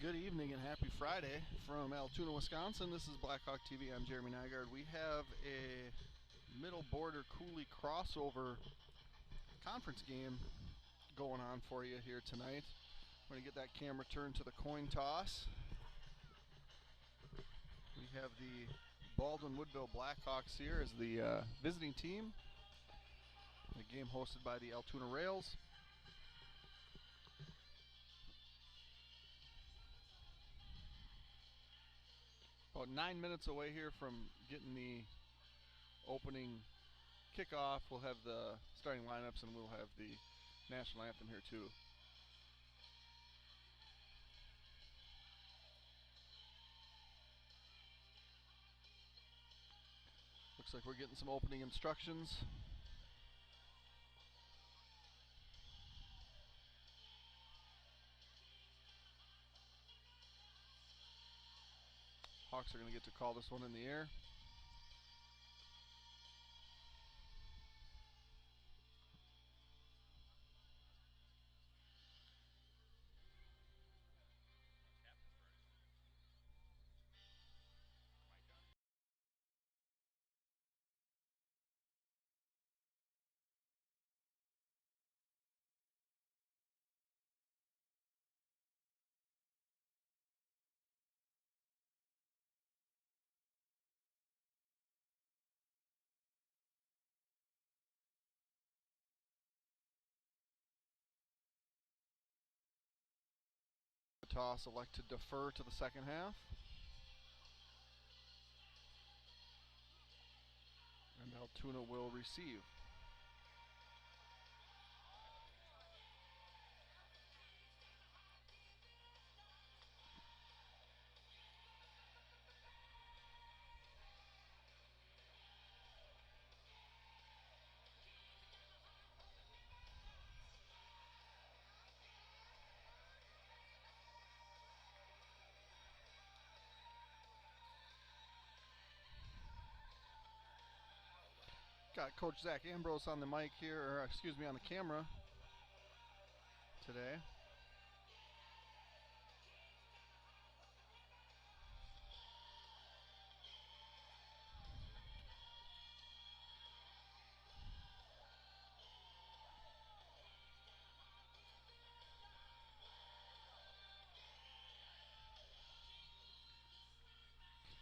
Good evening and happy Friday from Altoona, Wisconsin. This is Blackhawk TV. I'm Jeremy Nygaard. We have a Middle Border Cooley crossover conference game going on for you here tonight. I'm going to get that camera turned to the coin toss. We have the Baldwin-Woodville Blackhawks here as the visiting team. The game hosted by the Altoona Rails. About 9 minutes away here from getting the opening kickoff. We'll have the starting lineups and we'll have the national anthem here too. Looks like we're getting some opening instructions. Hawks are going to get to call this one in the air. Toss elect to defer to the second half. And Altoona will receive. Got Coach Zach Ambrose on the mic here, or excuse me, on the camera today.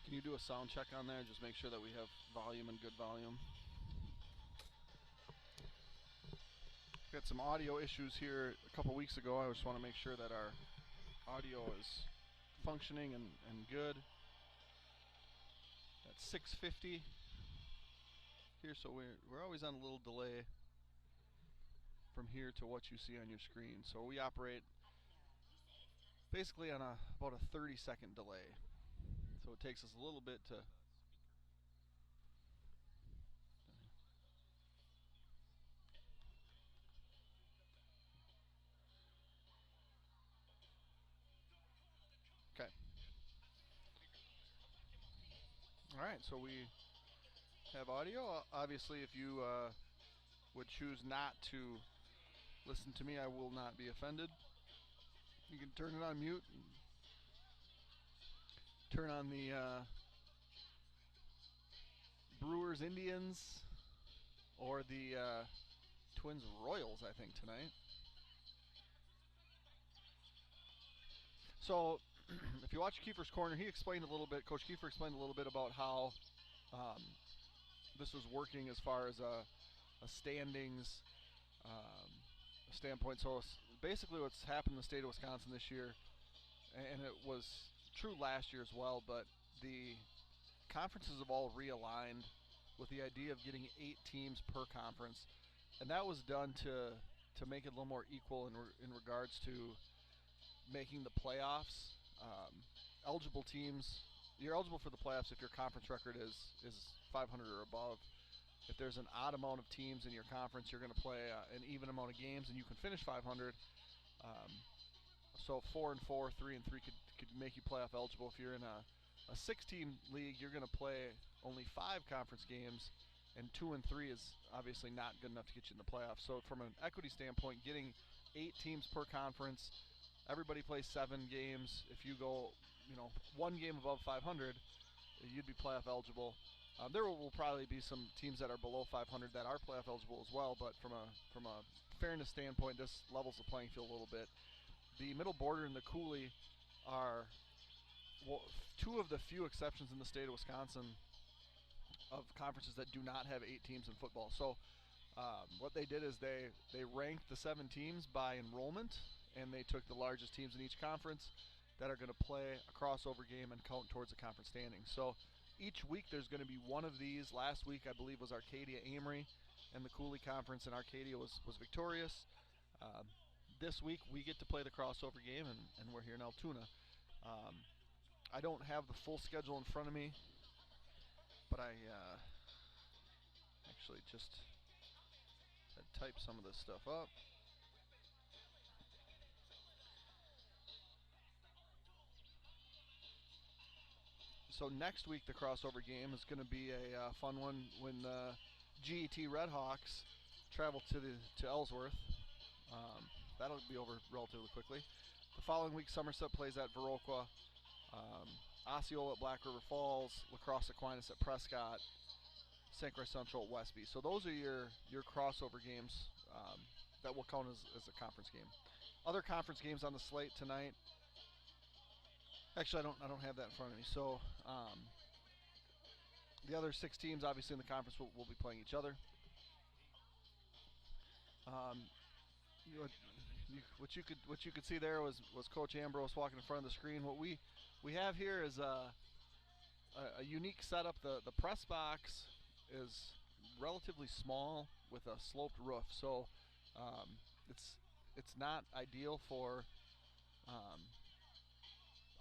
Can you do a sound check on there? Just make sure that we have volume and good volume. Got some audio issues here a couple weeks ago. I just want to make sure that our audio is functioning and good. That's 650 here, so we're always on a little delay from here to what you see on your screen. So we operate basically on about a 30-second delay. So it takes us a little bit to okay. All right, so we have audio. Obviously, if you would choose not to listen to me, I will not be offended. You can turn it on mute. Turn on the Brewers Indians or the Twins Royals, I think, tonight. So if you watch Kiefer's Corner, he explained a little bit, Coach Kiefer explained a little bit about how this was working as far as a standings standpoint. So basically what's happened in the state of Wisconsin this year, and it was true last year as well, but the conferences have all realigned with the idea of getting 8 teams per conference, and that was done to make it a little more equal in regards to making the playoffs. Eligible teams, you're eligible for the playoffs if your conference record is 500 or above. If there's an odd amount of teams in your conference, you're going to play an even amount of games, and you can finish 500. So 4 and 4, 3 and 3 could make you playoff eligible. If you're in a 6-team league, you're going to play only 5 conference games, and 2 and 3 is obviously not good enough to get you in the playoffs. So from an equity standpoint, getting 8 teams per conference, everybody plays 7 games. If you go, one game above 500, you'd be playoff eligible. There will probably be some teams that are below 500 that are playoff eligible as well, but from a fairness standpoint, this levels the playing field a little bit. The Middle Border and the Cooley are two of the few exceptions in the state of Wisconsin of conferences that do not have 8 teams in football. So what they did is they ranked the 7 teams by enrollment, and they took the largest teams in each conference that are going to play a crossover game and count towards the conference standings. So each week there's going to be one of these. Last week I believe was Arcadia-Amory, and the Cooley Conference, and Arcadia was victorious. This week we get to play the crossover game, and we're here in Altoona. I don't have the full schedule in front of me, but I actually just type some of this stuff up. So next week the crossover game is going to be a fun one when the GET Redhawks travel to Ellsworth. That'll be over relatively quickly. The following week Somerset plays at Viroqua, Osceola at Black River Falls, La Crosse Aquinas at Prescott, St. Croix Central at Westby. So those are your crossover games that will count as a conference game. Other conference games on the slate tonight. Actually, I don't have that in front of me. So the other 6 teams, obviously in the conference, will be playing each other. What you could see there was Coach Ambrose walking in front of the screen. What we have here is a unique setup. The press box is relatively small with a sloped roof, so it's not ideal for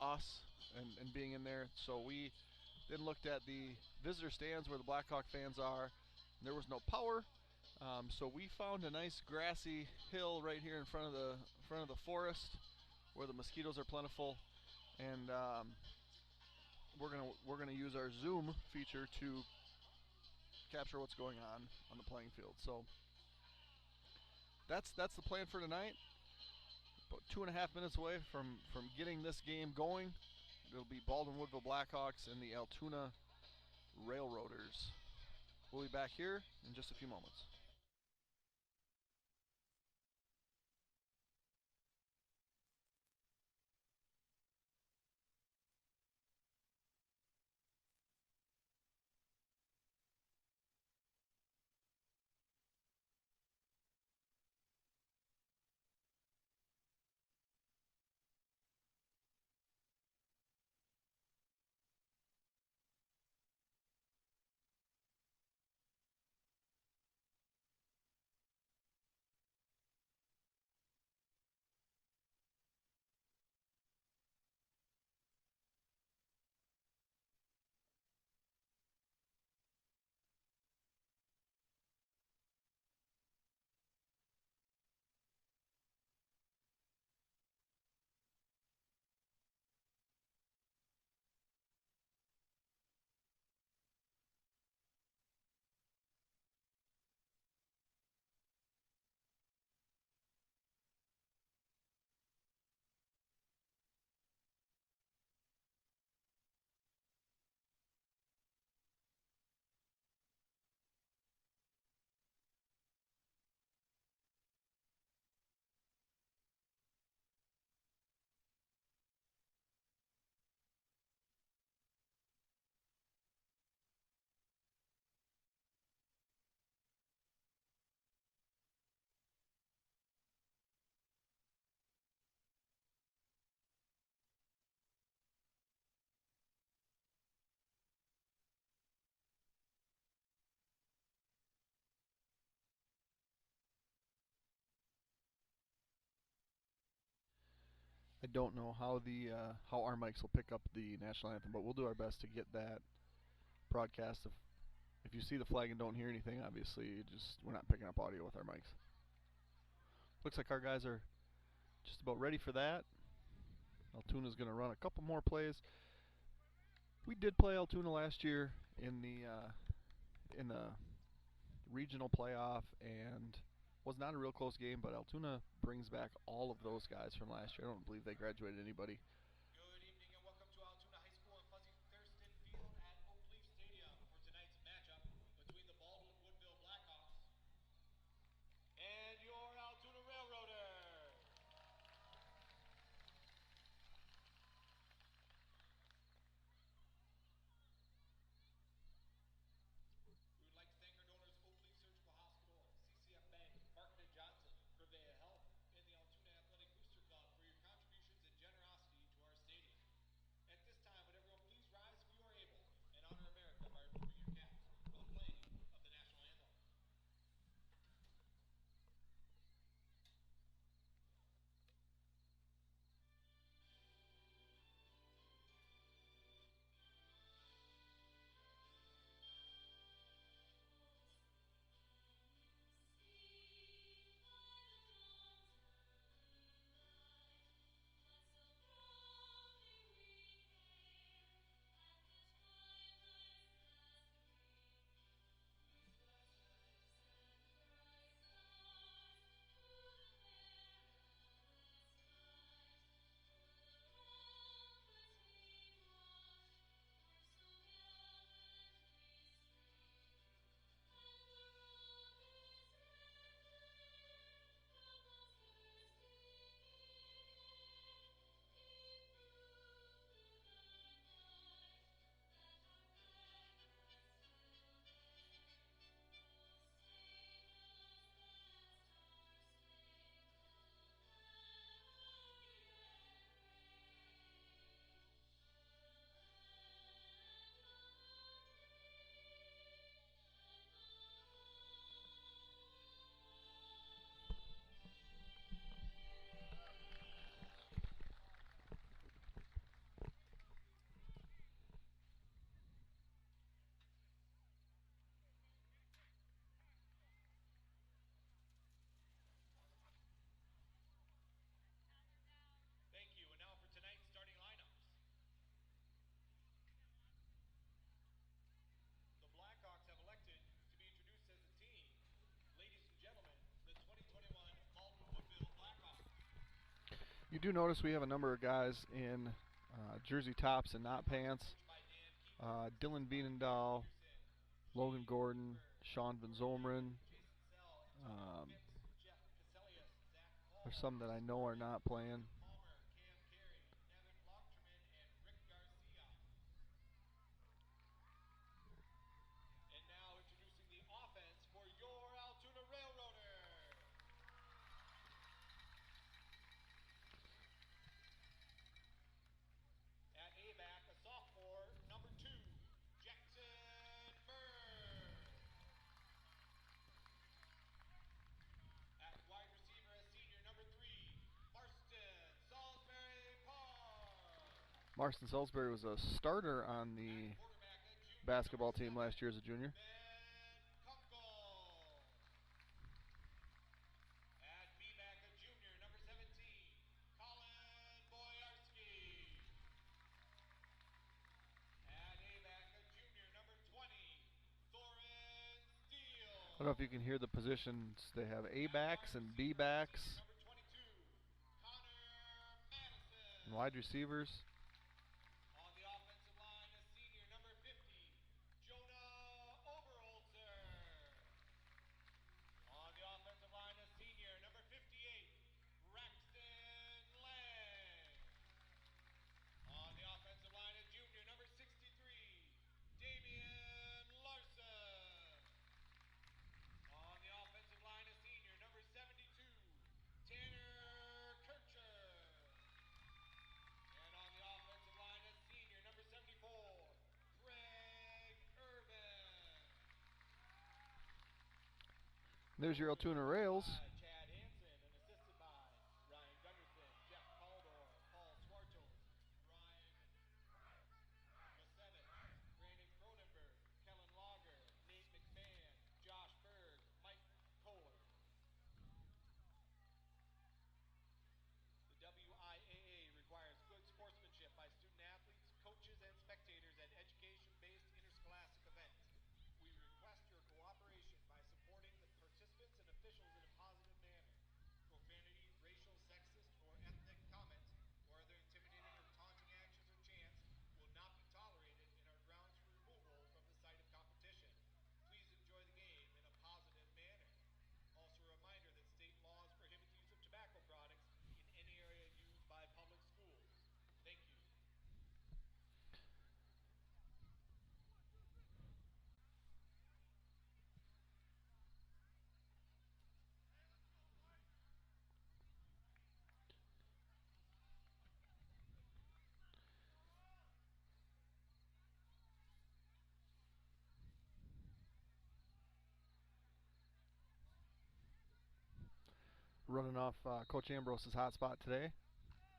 us and being in there. So we then looked at the visitor stands where the Blackhawk fans are. There was no power, so we found a nice grassy hill right here in front of the forest where the mosquitoes are plentiful, and we're gonna use our Zoom feature to capture what's going on the playing field. So that's the plan for tonight. About 2.5 minutes away from getting this game going. It'll be Baldwin Woodville Blackhawks and the Altoona Railroaders. We'll be back here in just a few moments. I don't know how how our mics will pick up the national anthem, but we'll do our best to get that broadcast. If you see the flag and don't hear anything, obviously we're not picking up audio with our mics. Looks like our guys are just about ready for that. Altoona's going to run a couple more plays. We did play Altoona last year in the regional playoff, and Was not a real close game, but Altoona brings back all of those guys from last year. I don't believe they graduated anybody. Good evening and welcome to Altoona High School and Fuzzy Thurston Field at Oakleaf Stadium for tonight's matchup between the Baldwin-Woodville Blackhawks and your Altoona Railroaders. We would like to thank our donors, Oakleaf Surgical Hospital, CCF Bank, Market & Johnson, Prevea Health, and the Altoona Athletic Booster Club for your contributions and generosity to our stadium. At this time, would everyone please rise if you are able and honor America by removing your caps for the playing of the national anthem. Thank you. And now for tonight's starting lineups. The Blackhawks have elected to be introduced as a team. Ladies and gentlemen, the 2021 Baldwin-Woodville Blackhawks. You do notice we have a number of guys in jersey tops and not pants. Dylan Veenendahl, Logan Gordon, Sean Van Zomeren. There's some that I know are not playing. And now introducing the offense for your Altoona Railroaders. At A-back, a sophomore, number 2, Jackson Bird. At wide receiver, a senior, number 3, Marston Salisbury Park. Marston Salisbury was a starter on the basketball team last year as a junior. At B-back, a junior, number 17, Colin Boyarski. At A-back, a junior, number 20, Thorin Steele. I don't know if you can hear the positions. They have A-backs and B-backs. Number 22, Connor Madison. And wide receivers. On the offensive line, a senior, number 50, Jonah Overholzer. On the offensive line, a senior, number 58, Braxton Lang. On the offensive line, a junior, number 63, Damian Larson. On the offensive line, a senior, number 72, Tanner Kircher. And on the offensive line, a senior, number 74, Greg Urban. There's your Altoona Rails. Chad Hansen and assisted by Ryan Gunderson, Jeff Caldor, Paul Swartos, Ryan Masevich, Brandon Cronenberg, Kellen Lager, Nate McMahon, Josh Berg, Mike Kohler. The WIAA requires good sportsmanship by student athletes, coaches, and spectators at education-based interscholastic events. We request your cooperation by supporting the participants and officials in a positive running off Coach Ambrose's hotspot today,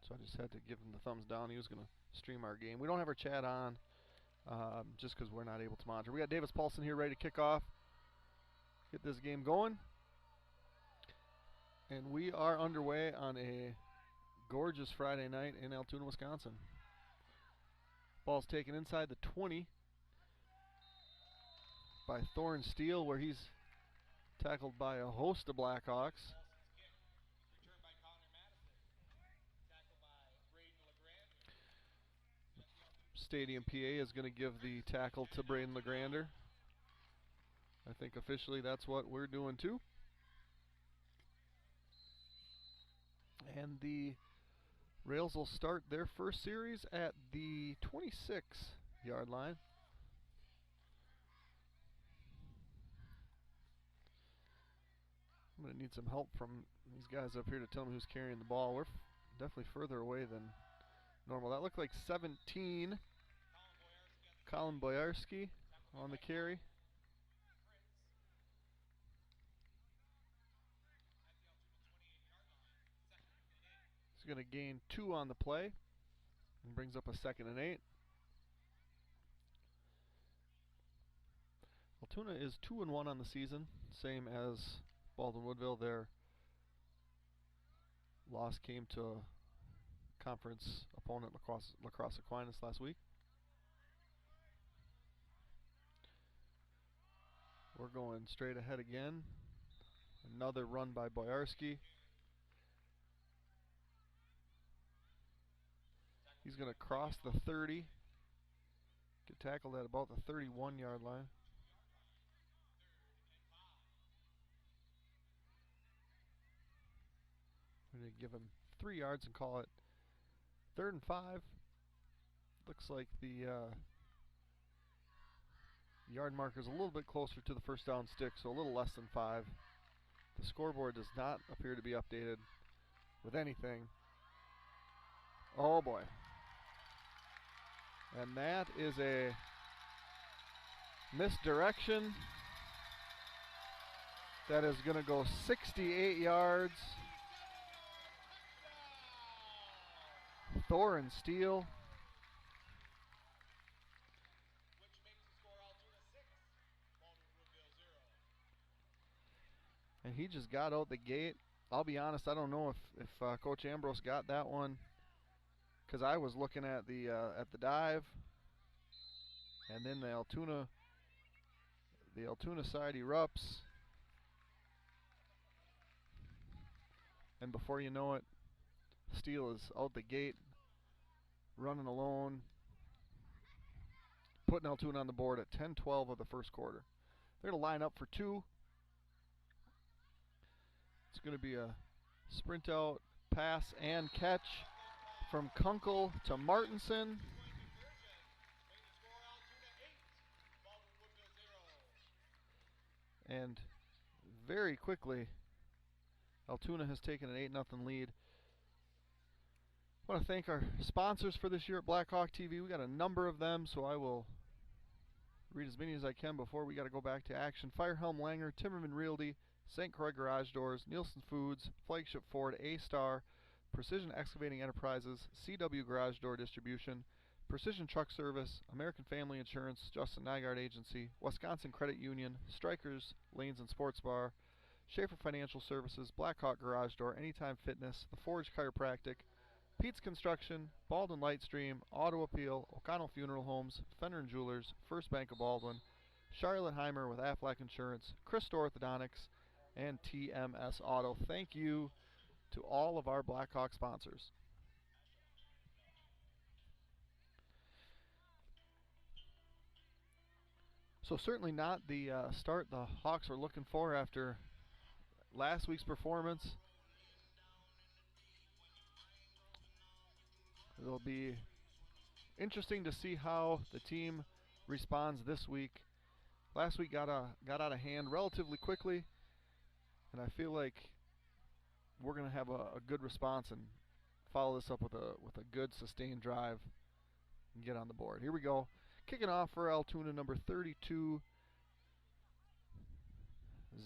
so I just had to give him the thumbs down. He was going to stream our game. We don't have our chat on just because we're not able to monitor. We got Davis Paulson here ready to kick off, get this game going. And we are underway on a gorgeous Friday night in Altoona, Wisconsin. Ball's taken inside the 20 by Thorne Steele, where he's tackled by a host of Blackhawks. Stadium PA is going to give the tackle to Braden LeGrander. I think officially that's what we're doing too. And the Rails will start their first series at the 26-yard line. I'm going to need some help from these guys up here to tell me who's carrying the ball. We're definitely further away than normal. That looked like 17. Colin Boyarski on the carry. He's going to gain 2 on the play and brings up a 2nd and 8. Altoona is 2-1 on the season, same as Baldwin Woodville. Their loss came to a conference opponent, La Crosse Aquinas, last week. We're going straight ahead again. Another run by Boyarski. He's going to cross the 30. Get tackled at about the 31-yard line. We're going to give him 3 yards and call it 3rd and 5. Looks like the yard marker is a little bit closer to the first down stick, so a little less than 5. The scoreboard does not appear to be updated with anything. Oh boy. And that is a misdirection. That is going to go 68 yards. Thorne Steele. And he just got out the gate. I'll be honest, I don't know if Coach Ambrose got that one, because I was looking at the dive, and then the Altoona side erupts, and before you know it, Steele is out the gate, running alone, putting Altoona on the board at 10-12 of the first quarter. They're going to line up for 2. It's going to be a sprint out, pass, and catch from Kunkel to Martinson. And very quickly, Altoona has taken an 8-0 lead. I want to thank our sponsors for this year at Blackhawk TV. We got a number of them, so I will read as many as I can before we got to go back to action. Firehelm Langer, Timmerman Realty, St. Croix Garage Doors, Nielsen Foods, Flagship Ford, A-Star, Precision Excavating Enterprises, CW Garage Door Distribution, Precision Truck Service, American Family Insurance, Justin Nygaard Agency, Wisconsin Credit Union, Strikers, Lanes and Sports Bar, Schaefer Financial Services, Blackhawk Garage Door, Anytime Fitness, The Forge Chiropractic, Pete's Construction, Baldwin Lightstream, Auto Appeal, O'Connell Funeral Homes, Fenner and Jewelers, First Bank of Baldwin, Charlotte Heimer with Aflac Insurance, Christo Orthodontics, and TMS Auto. Thank you to all of our Blackhawk sponsors. So certainly not the start the Hawks were looking for after last week's performance. It'll be interesting to see how the team responds this week. Last week got out of hand relatively quickly, and I feel like we're going to have a good response and follow this up with a good sustained drive and get on the board. Here we go. Kicking off for Altoona, number 32,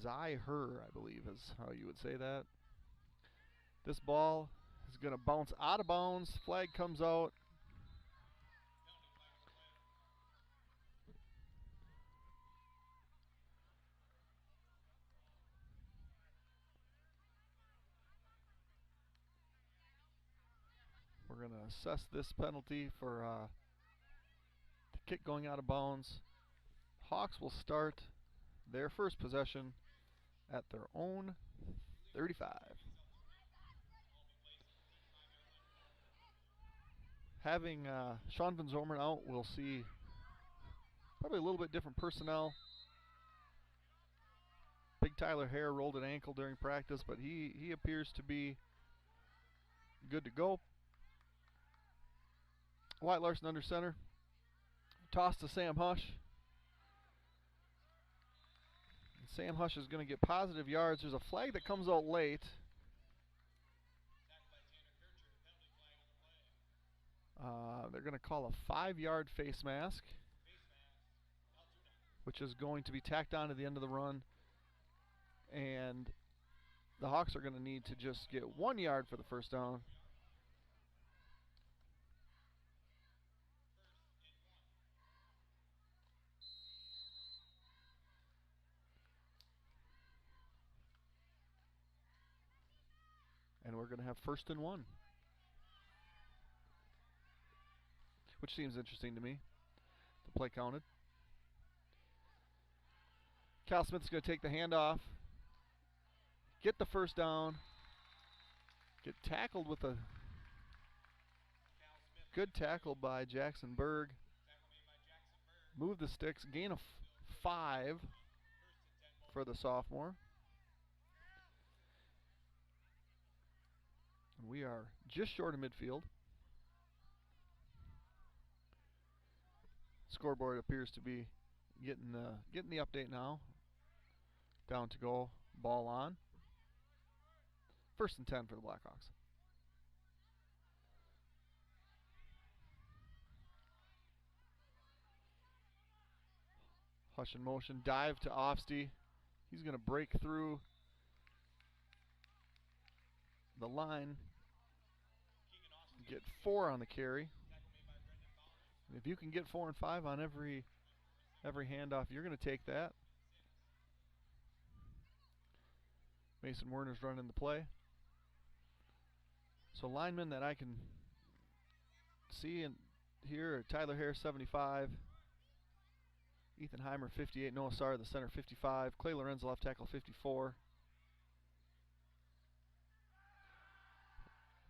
Zai Her, I believe is how you would say that. This ball is going to bounce out of bounds. Flag comes out. We're going to assess this penalty for the kick going out of bounds. Hawks will start their first possession at their own 35. Having Sean Van Zormen out, we'll see probably a little bit different personnel. Big Tyler Hare rolled an ankle during practice, but he appears to be good to go. Wyatt Larson under center. Toss to Sam Hush. And Sam Hush is going to get positive yards. There's a flag that comes out late. They're going to call a 5-yard face mask, which is going to be tacked on to the end of the run. And the Hawks are going to need to just get 1 yard for the first down. And we're going to have 1st and 1. Which seems interesting to me. The play counted. Cal Smith's going to take the handoff. Get the first down. Get tackled with a good tackle by Jackson Berg. Move the sticks. Gain of 5 for the sophomore. And we are just short of midfield. Scoreboard appears to be getting the update now. Down to go. Ball on. 1st and 10 for the Blackhawks. Hush in motion. Dive to Ofsty. He's going to break through the line. Get 4 on the carry. And if you can get 4 and 5 on every handoff, you're going to take that. Mason Werner's running the play. So linemen that I can see in here are Tyler Harris, 75. Ethan Heimer, 58. Noah Sarr, the center, 55. Clay Lorenz, left tackle, 54.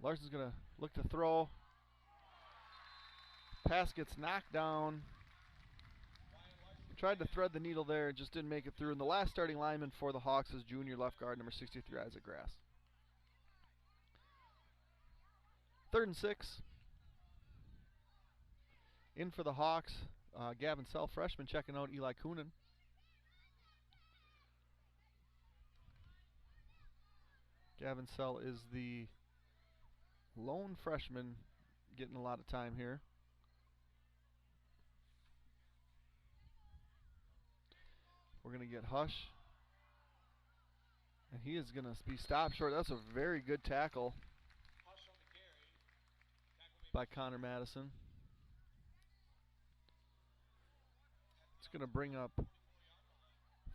Larson's going to look to throw. Pass gets knocked down. Tried to thread the needle there, just didn't make it through. And the last starting lineman for the Hawks is junior left guard, number 63, Isaac Grass. 3rd and 6. In for the Hawks, Gavin Sell, freshman, checking out Eli Coonan. Gavin Sell is the lone freshman getting a lot of time here. We're going to get Hush. And he is going to be stopped short. That's a very good tackle by Connor Madison. It's going to bring up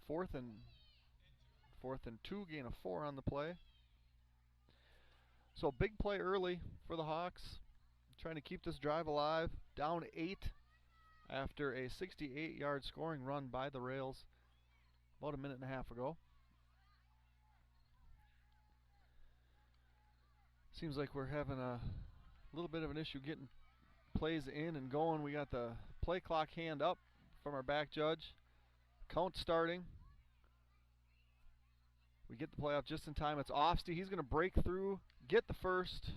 4th and 2, gain of 4 on the play. So big play early for the Hawks. Trying to keep this drive alive. Down 8 after a 68-yard scoring run by the Rails about a minute and a half ago. Seems like we're having a little bit of an issue getting plays in and going. We got the play clock hand up from our back judge. Count starting. We get the play off just in time. It's Ofsty. He's going to break through, get the first.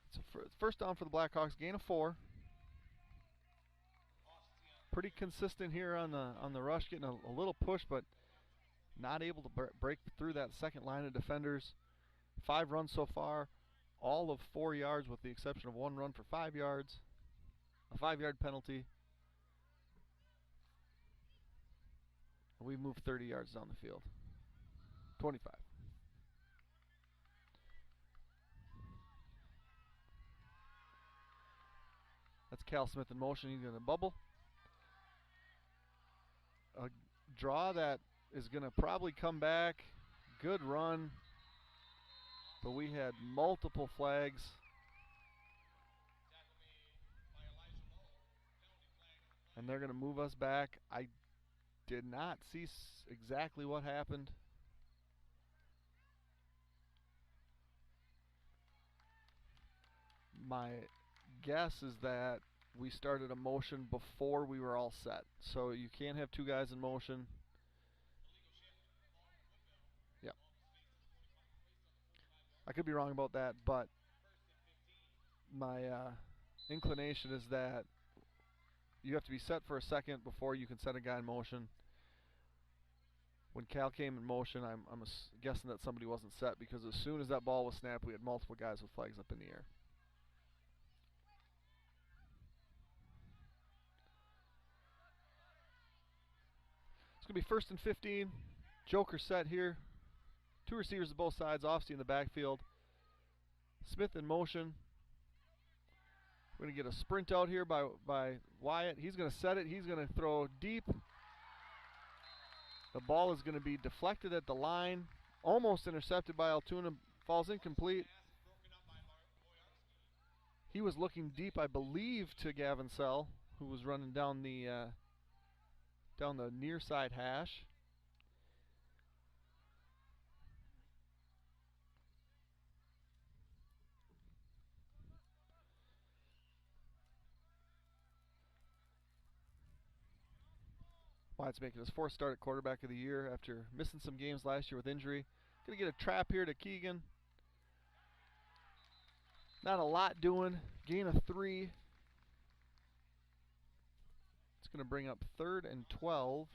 It's a first down for the Blackhawks. Gain of 4. Pretty consistent here on the rush, getting a little push, but not able to break through that second line of defenders. 5 runs so far, all of 4 yards with the exception of 1 run for 5 yards. A 5-yard penalty. We moved 30 yards down the field. 25. That's Cal Smith in motion. He's going to bubble. A draw that is going to probably come back. Good run. But we had multiple flags. And they're going to move us back. I did not see exactly what happened. My guess is that we started a motion before we were all set. So you can't have two guys in motion. Yep. I could be wrong about that, but my inclination is that you have to be set for a second before you can set a guy in motion. When Cal came in motion, I'm guessing that somebody wasn't set, because as soon as that ball was snapped, we had multiple guys with flags up in the air. It's going to be 1st and 15. Joker set here. Two receivers to both sides. Offsee in the backfield. Smith in motion. We're going to get a sprint out here by Wyatt. He's going to set it. He's going to throw deep. The ball is going to be deflected at the line. Almost intercepted by Altoona. Falls incomplete. He was looking deep, I believe, to Gavin Sell, who was running down the near side hash. Wyatt's making his 4th start at quarterback of the year after missing some games last year with injury. Going to get a trap here to Keegan. Not a lot doing. Gain of 3. It's going to bring up 3rd and 12.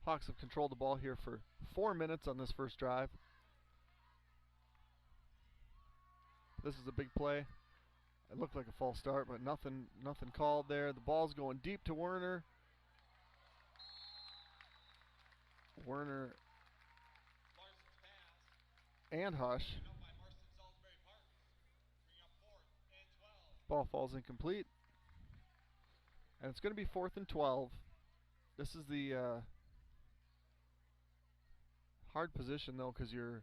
Hawks have controlled the ball here for 4 minutes on this first drive. This is a big play. It looked like a false start, but nothing called there. The ball's going deep to Werner. Werner and Hush. Ball falls incomplete. And it's going to be 4th and 12. This is the hard position, though, because you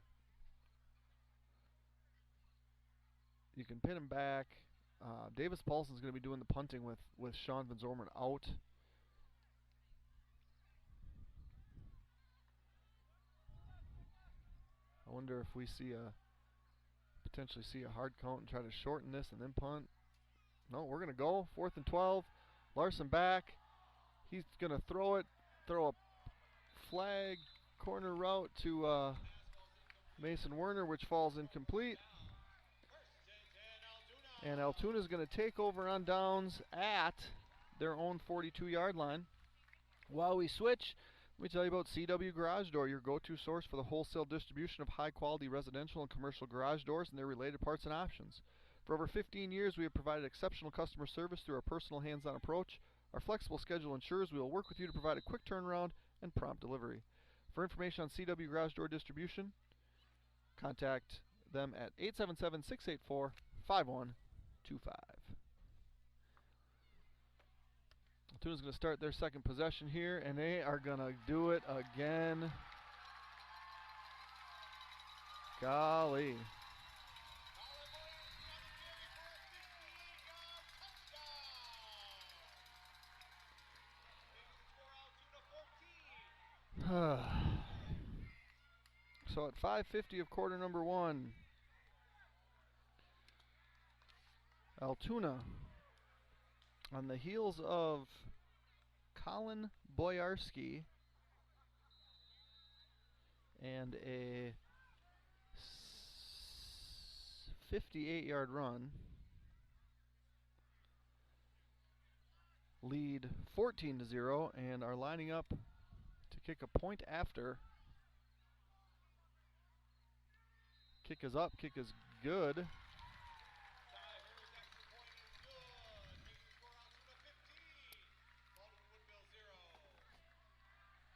can pin him back. Davis Paulson's going to be doing the punting with Sean Van Zorman out. I wonder if we potentially see a hard count and try to shorten this and then punt. No, we're going to go 4th and 12. Larson back. He's going to throw a flag corner route to Mason Werner, which falls incomplete. And Altoona is going to take over on downs at their own 42-yard line. While we switch, let me tell you about CW Garage Door, your go-to source for the wholesale distribution of high-quality residential and commercial garage doors and their related parts and options. For over 15 years, we have provided exceptional customer service through our personal hands-on approach. Our flexible schedule ensures we will work with you to provide a quick turnaround and prompt delivery. For information on CW Garage Door distribution, contact them at 877-684-5125. Altoona's going to start their second possession here, and they are going to do it again. Golly. So at 5:50 of quarter number 1, Altoona, on the heels of Colin Boyarski and a 58-yard run, lead 14-0 and are lining up to kick a point after. Kick is up, kick is good.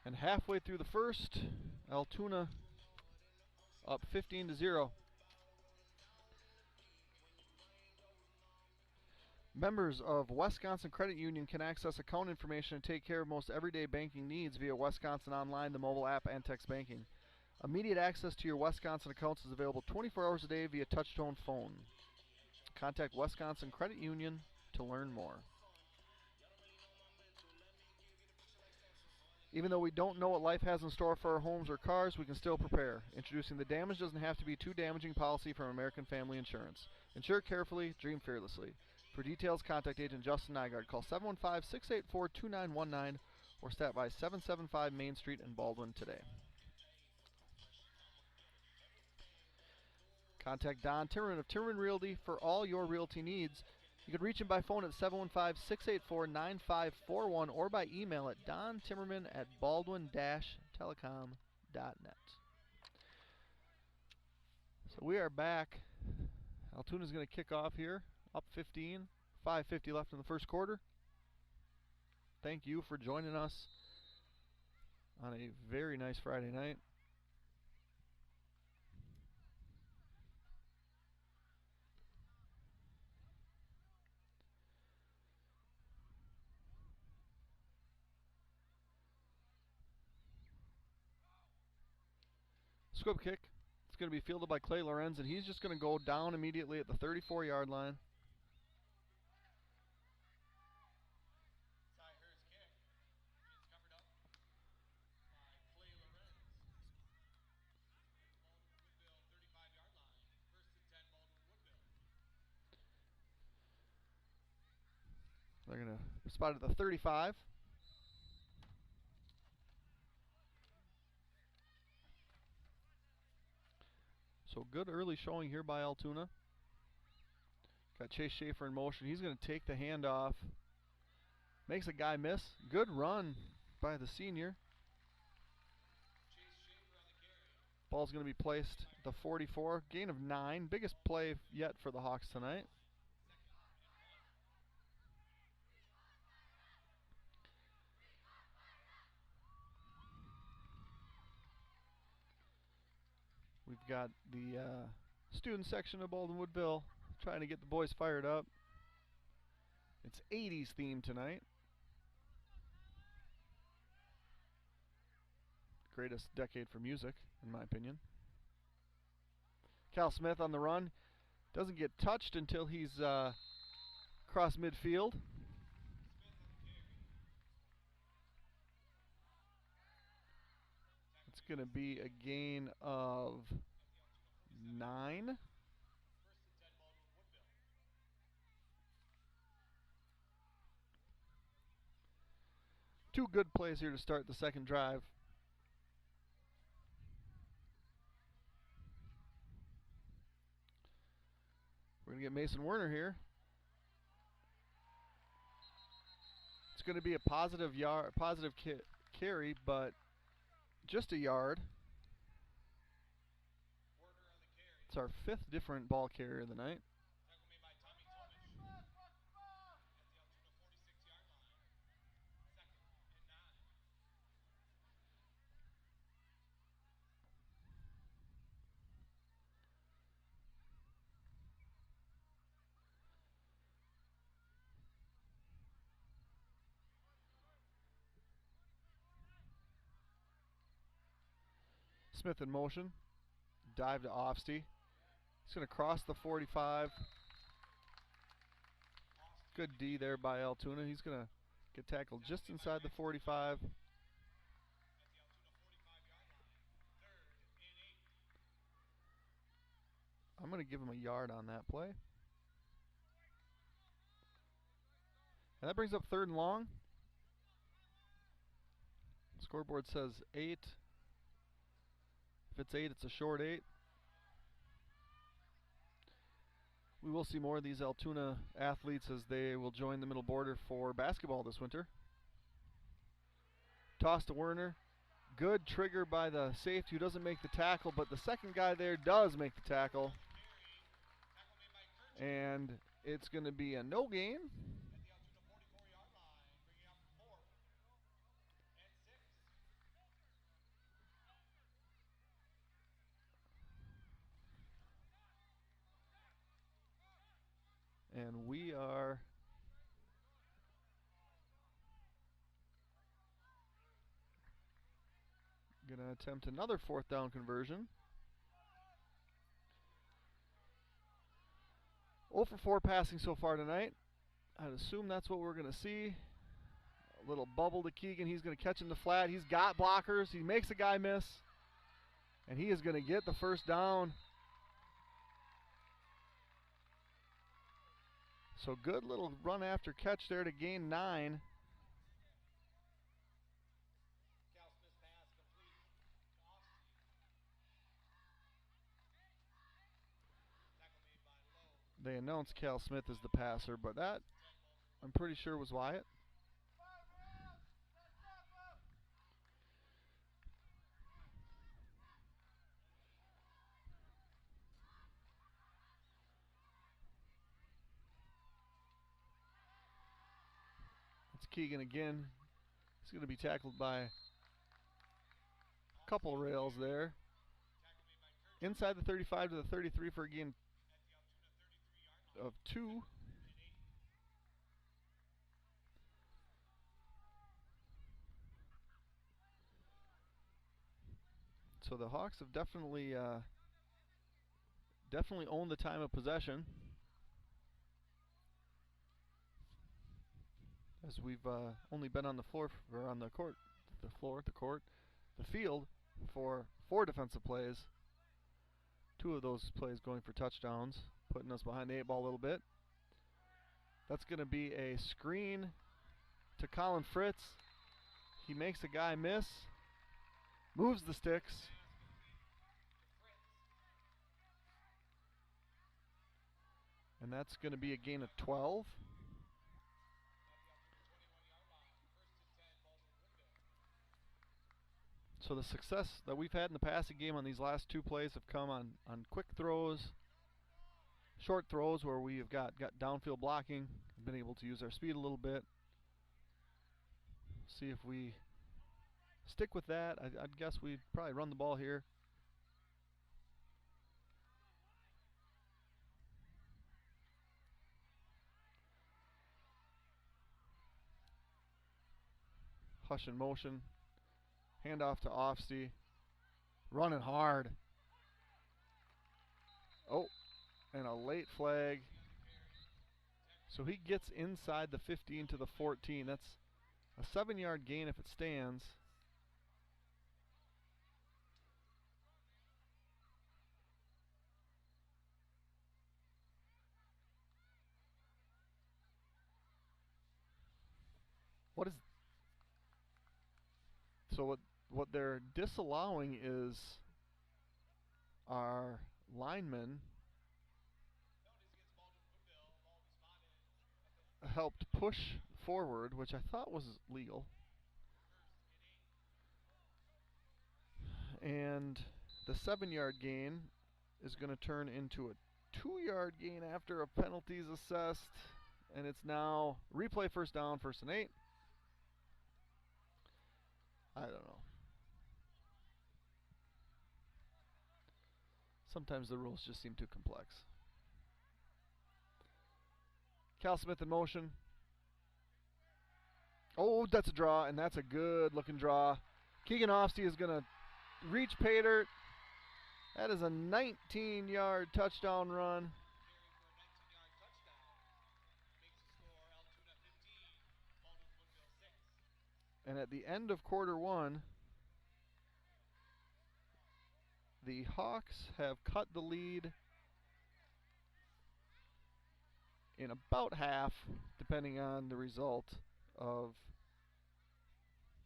And halfway through the first, Altoona up 15-0. Members of Wisconsin Credit Union can access account information and take care of most everyday banking needs via Wisconsin Online, the mobile app, and text banking. Immediate access to your Wisconsin accounts is available 24 hours a day via touch-tone phone. Contact Wisconsin Credit Union to learn more. Even though we don't know what life has in store for our homes or cars, we can still prepare. Introducing the Damage Doesn't Have to Be Too Damaging policy from American Family Insurance. Insure carefully, dream fearlessly. For details, contact Agent Justin Nygaard. Call 715-684-2919 or stop by 775 Main Street in Baldwin today. Contact Don Timmerman of Timmerman Realty for all your realty needs. You can reach him by phone at 715-684-9541 or by email at dontimmerman@baldwin-telecom.net. So we are back. Altoona's going to kick off here, up 15, 5:50 left in the first quarter. Thank you for joining us on a very nice Friday night. Squib kick. It's going to be fielded by Clay Lorenz, and he's just going to go down immediately at the 34-yard line. They're going to spot at the 35. So good early showing here by Altoona. Got Chase Schaefer in motion. He's going to take the handoff. Makes a guy miss. Good run by the senior. Ball's going to be placed at the 44. Gain of 9. Biggest play yet for the Hawks tonight. We've got the student section of Baldwin Woodville trying to get the boys fired up. It's 80s theme tonight. Greatest decade for music, in my opinion. Cal Smith on the run. Doesn't get touched until he's across midfield. It's going to be a gain of 9. Two good plays here to start the second drive. We're going to get Mason Werner here. It's going to be a positive carry, but just a yard. It's our 5th different ball carrier of the night. Smith in motion. Dive to Ofsty. He's going to cross the 45. Good D there by Altoona. He's going to get tackled just inside the 45. I'm going to give him a yard on that play. And that brings up 3rd and long. Scoreboard says 8. If it's 8, it's a short 8. We will see more of these Altoona athletes as they will join the middle border for basketball this winter. Toss to Werner. Good trigger by the safety who doesn't make the tackle, but the second guy there does make the tackle. And it's going to be a no gain. And we are going to attempt another fourth down conversion. 0 for 4 passing so far tonight. I'd assume that's what we're going to see. A little bubble to Keegan. He's going to catch in the flat. He's got blockers. He makes a guy miss. And he is going to get the first down. So good little run after catch there to gain 9. They announced Cal Smith as the passer, but that I'm pretty sure was Wyatt. It's Keegan again. He's going to be tackled by a couple rails there. Inside the 35 to the 33 for a gain of 2. So the Hawks have definitely owned the time of possession. As we've only been on the floor, or on the court, the field for 4 defensive plays. 2 of those plays going for touchdowns, putting us behind the 8 ball a little bit. That's going to be a screen to Colin Fritz. He makes a guy miss, moves the sticks. And that's going to be a gain of 12. So the success that we've had in the passing game on these last 2 plays have come on quick throws, short throws where we have got downfield blocking, been able to use our speed a little bit. See if we stick with that. I'd guess we'd probably run the ball here. Hush in motion. Handoff to Offsty. Running hard. Oh, and a late flag. So he gets inside the 15 to the 14. That's a 7-yard gain if it stands. So what they're disallowing is our linemen helped push forward, which I thought was legal. And the 7-yard gain is going to turn into a 2-yard gain after a penalty is assessed. And it's now replay first down, 1st and 8. I don't know. Sometimes the rules just seem too complex. Cal Smith in motion. Oh, that's a draw, and that's a good looking draw. Keegan Offsty is going to reach Pater. That is a 19-yard touchdown run. And at the end of quarter 1, the Hawks have cut the lead in about half, depending on the result of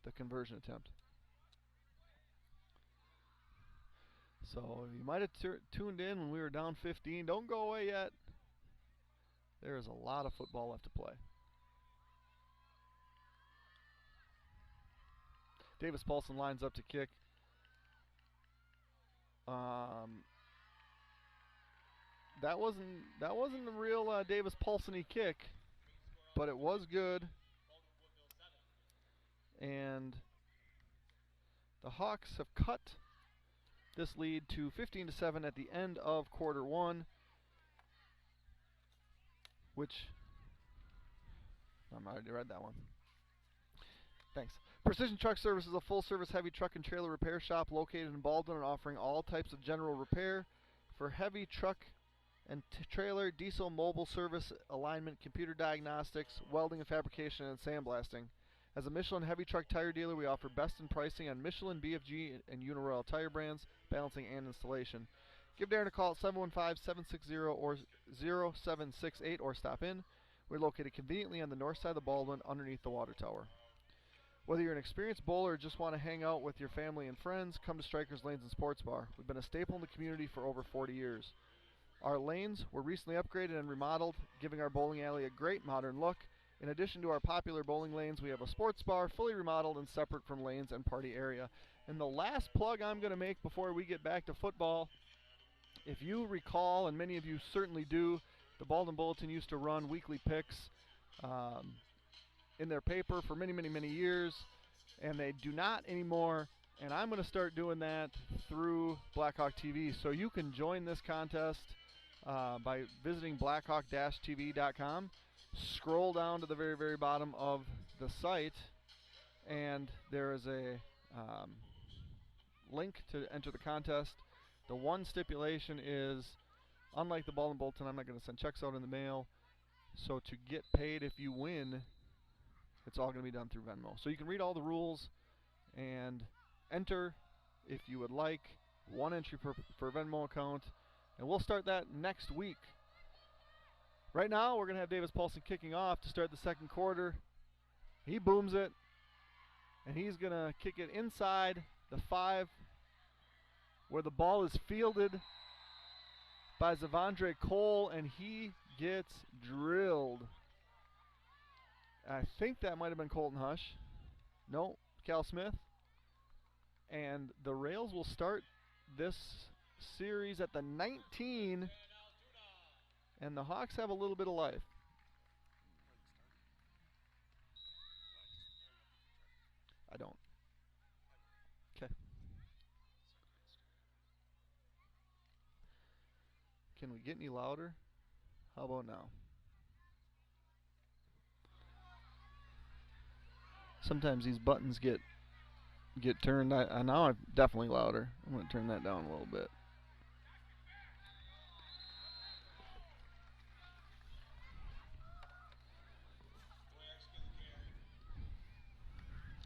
the conversion attempt. So you might have tuned in when we were down 15. Don't go away yet. There is a lot of football left to play. Davis Paulson lines up to kick. That wasn't a real Davis Paulson-y kick, but it was good. And the Hawks have cut this lead to 15-7 at the end of quarter one, which I already read that one. Thanks. Precision Truck Service is a full-service heavy truck and trailer repair shop located in Baldwin and offering all types of general repair for heavy truck and trailer, diesel, mobile service, alignment, computer diagnostics, welding and fabrication, and sandblasting. As a Michelin heavy truck tire dealer, we offer best in pricing on Michelin, BFG, and Uniroyal tire brands, balancing and installation. Give Darren a call at 715-760 or 0768 or stop in. We're located conveniently on the north side of the Baldwin underneath the water tower. Whether you're an experienced bowler or just want to hang out with your family and friends, come to Strikers Lanes and Sports Bar. We've been a staple in the community for over 40 years. Our lanes were recently upgraded and remodeled, giving our bowling alley a great modern look. In addition to our popular bowling lanes, we have a sports bar, fully remodeled and separate from lanes and party area. And the last plug I'm going to make before we get back to football, if you recall, and many of you certainly do, the Baldwin Bulletin used to run weekly picks in their paper for many, many, many years, and they do not anymore. And I'm going to start doing that through Blackhawk TV. So you can join this contest by visiting blackhawk-tv.com. Scroll down to the very, very bottom of the site, and there is a link to enter the contest. The one stipulation is, unlike the Baldwin Bulletin, I'm not going to send checks out in the mail. So to get paid if you win, it's all going to be done through Venmo. So you can read all the rules and enter if you would like. One entry per Venmo account. And we'll start that next week. Right now, we're going to have Davis Paulson kicking off to start the second quarter. He booms it. And he's going to kick it inside the 5, where the ball is fielded by Zavondre Cole, and he gets drilled. I think that might have been Colton Hush. No, Cal Smith. And the Rails will start this series at the 19, and the Hawks have a little bit of life. I don't. Okay. Can we get any louder? How about now? Sometimes these buttons get turned. Now I'm definitely louder. I'm going to turn that down a little bit.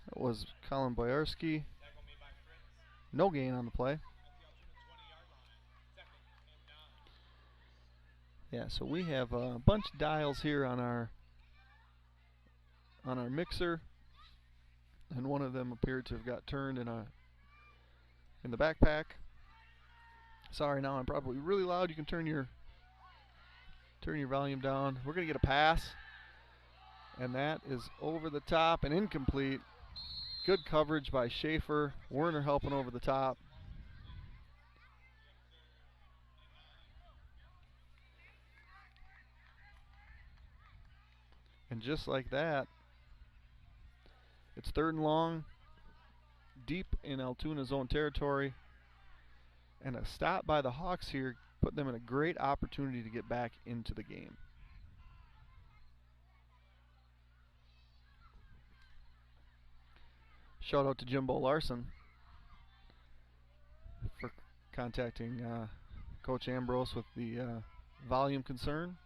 That was Colin Boyarski. No gain on the play. Yeah, so we have a bunch of dials here on our mixer, and one of them appeared to have got turned in the backpack. Sorry, now I'm probably really loud. You can turn your volume down. We're going to get a pass, and that is over the top and incomplete. Good coverage by Schaefer. Werner helping over the top. And just like that, it's 3rd and long, deep in Altoona's own territory. And a stop by the Hawks here put them in a great opportunity to get back into the game. Shout out to Jimbo Larson for contacting Coach Ambrose with the volume concern.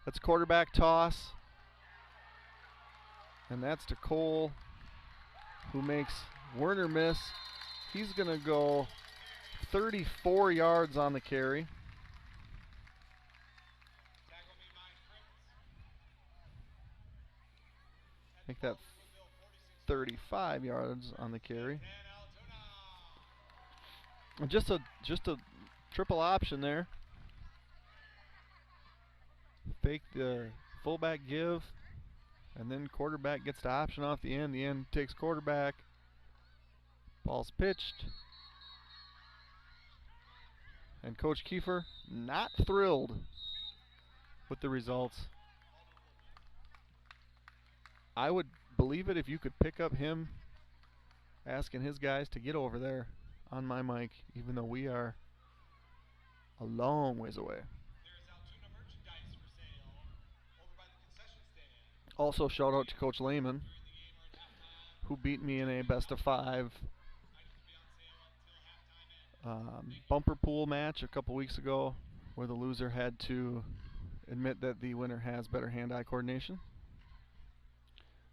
That's quarterback toss. And that's to Cole, who makes Werner miss. He's going to go 34 yards on the carry. Make that 35 yards on the carry. And just a triple option there. fake the fullback give, and then quarterback gets the option off the end. The end takes quarterback. Ball's pitched. And Coach Kiefer not thrilled with the results. I would believe it if you could pick up him asking his guys to get over there on my mic, even though we are a long ways away. There's Altoona merchandise for sale over by the concession stand. Also, shout out to Coach Lehman, During the game or at halftime. who beat me in a best of 5 Items will be on sale until halftime end. bumper pool match a couple weeks ago, where the loser had to admit that the winner has better hand-eye coordination.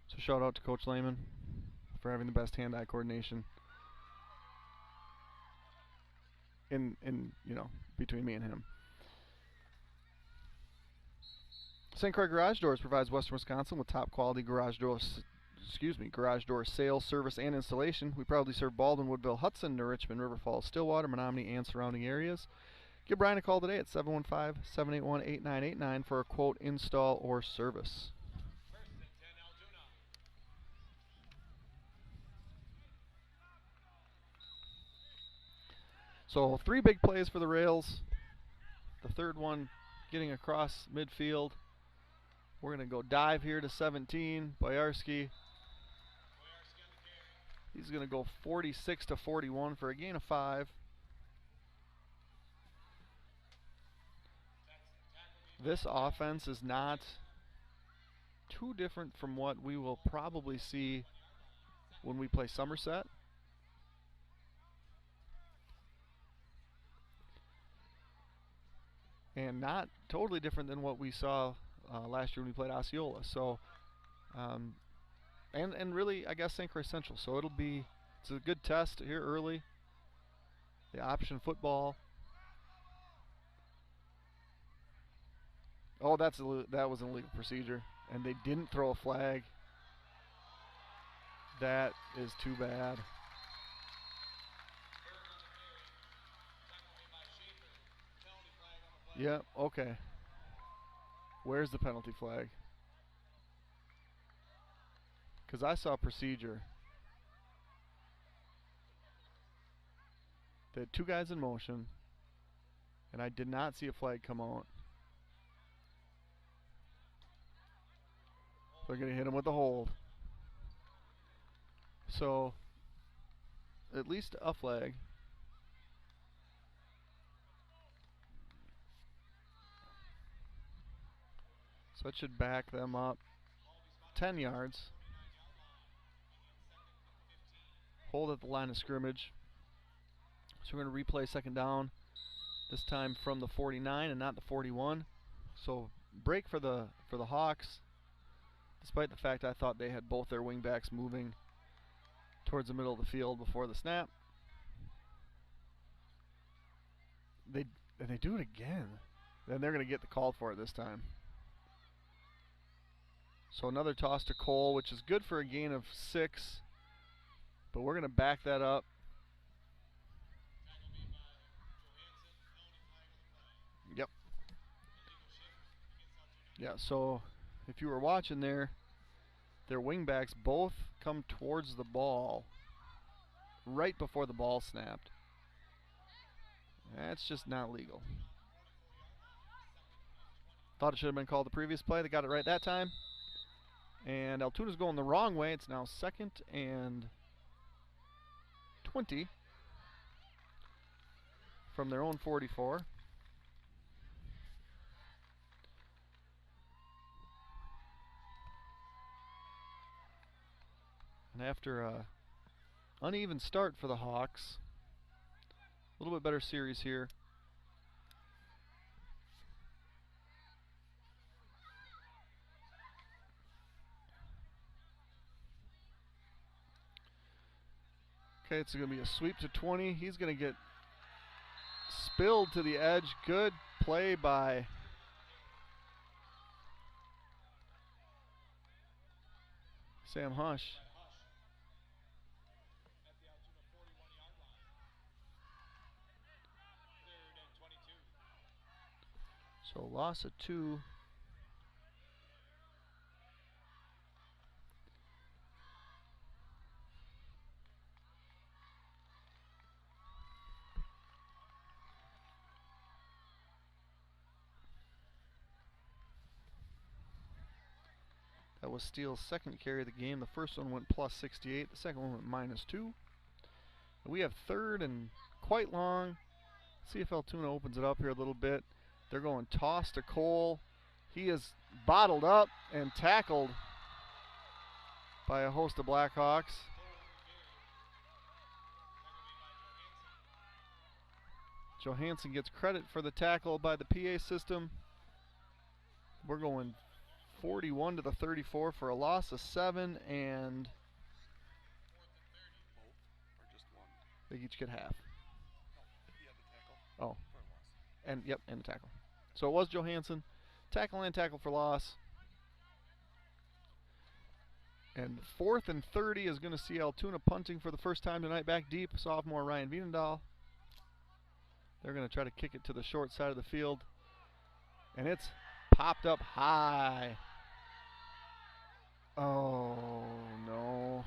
So shout out to Coach Lehman for having the best hand-eye coordination in between me and him. St. Croix Garage Doors provides Western Wisconsin with top quality garage door sales, service, and installation. We proudly serve Baldwin, Woodville, Hudson, New Richmond, River Falls, Stillwater, Menominee, and surrounding areas. Give Brian a call today at 715-781-8989 for a quote, install, or service. First and 10, Altoona. So 3 big plays for the Rails. The third one getting across midfield. We're going to go dive here to 17. Boyarski. He's going to go 46 to 41 for a gain of 5. This offense is not too different from what we will probably see when we play Somerset. And not totally different than what we saw last year when we played Osceola. So, and really, I guess St. Croix Central. So it's a good test here early. The option football. Oh, that was an illegal procedure, and they didn't throw a flag. That is too bad. Yeah, okay. Where's the penalty flag? Because I saw procedure. They had 2 guys in motion, and I did not see a flag come out. They're going to hit him with a hold. So, at least a flag. So that should back them up 10 yards. Hold at the line of scrimmage. So we're going to replay second down, this time from the 49 and not the 41. So break for the Hawks, despite the fact I thought they had both their wingbacks moving towards the middle of the field before the snap. They do it again. Then they're going to get the call for it this time. So another toss to Cole, which is good for a gain of 6. But we're going to back that up. Yep. Yeah, so if you were watching there, their wingbacks both come towards the ball right before the ball snapped. That's just not legal. Thought it should have been called the previous play. They got it right that time. And Altoona's going the wrong way. It's now 2nd and 20 from their own 44. And after a uneven start for the Hawks, a little bit better series here. Okay, it's going to be a sweep to 20. He's going to get spilled to the edge. Good play by Sam Hush. At the Altoona 41-yard line. 3rd and 22. So loss of 2 That was Steele's second carry of the game. The first one went plus 68. The second one went minus 2. We have third and quite long. See if Altoona opens it up here a little bit. They're going toss to Cole. He is bottled up and tackled by a host of Blackhawks. Johansson gets credit for the tackle by the PA system. We're going 41 to the 34 for a loss of 7, and they each get half. Oh, and yep, and the tackle. So it was Johansson, tackle and tackle for loss. And 4th and 30 is going to see Altoona punting for the first time tonight, back deep. Sophomore Ryan Vienendahl. They're going to try to kick it to the short side of the field, and it's popped up high. Oh no.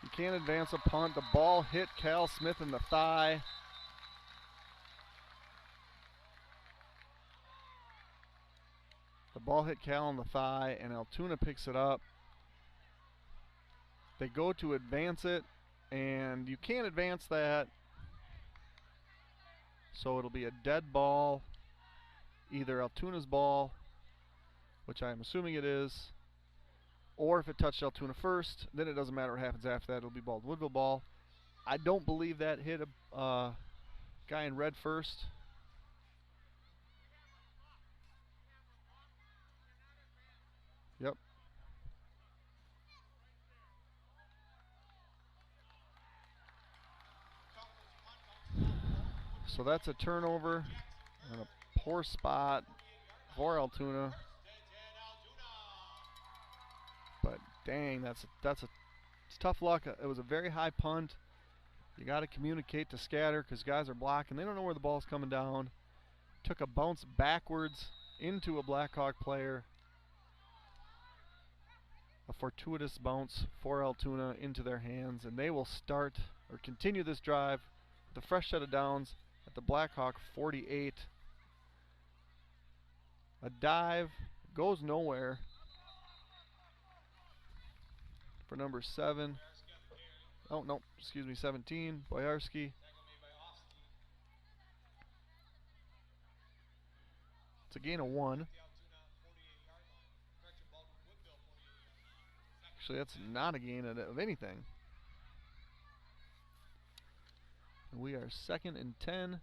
You can't advance a punt. The ball hit Cal Smith in the thigh. The ball hit Cal in the thigh, and Altoona picks it up. They go to advance it, and you can't advance that. So it'll be a dead ball, either Altoona's ball, which I'm assuming it is, or if it touched Altoona first, then it doesn't matter what happens after that. It'll be Bald Woodville ball. I don't believe that hit a guy in red first. Yep. So that's a turnover and a poor spot for Altoona. But dang, it's tough luck. It was a very high punt. You got to communicate to scatter because guys are blocking. They don't know where the ball's coming down. Took a bounce backwards into a Blackhawk player. A fortuitous bounce for Altoona into their hands, and they will start or continue this drive with a fresh set of downs at the Blackhawk 48. A dive goes nowhere for number 7. Oh, no, excuse me, 17, Boyarski. It's a gain of 1. Actually, that's not a gain of anything. And we are 2nd and 10.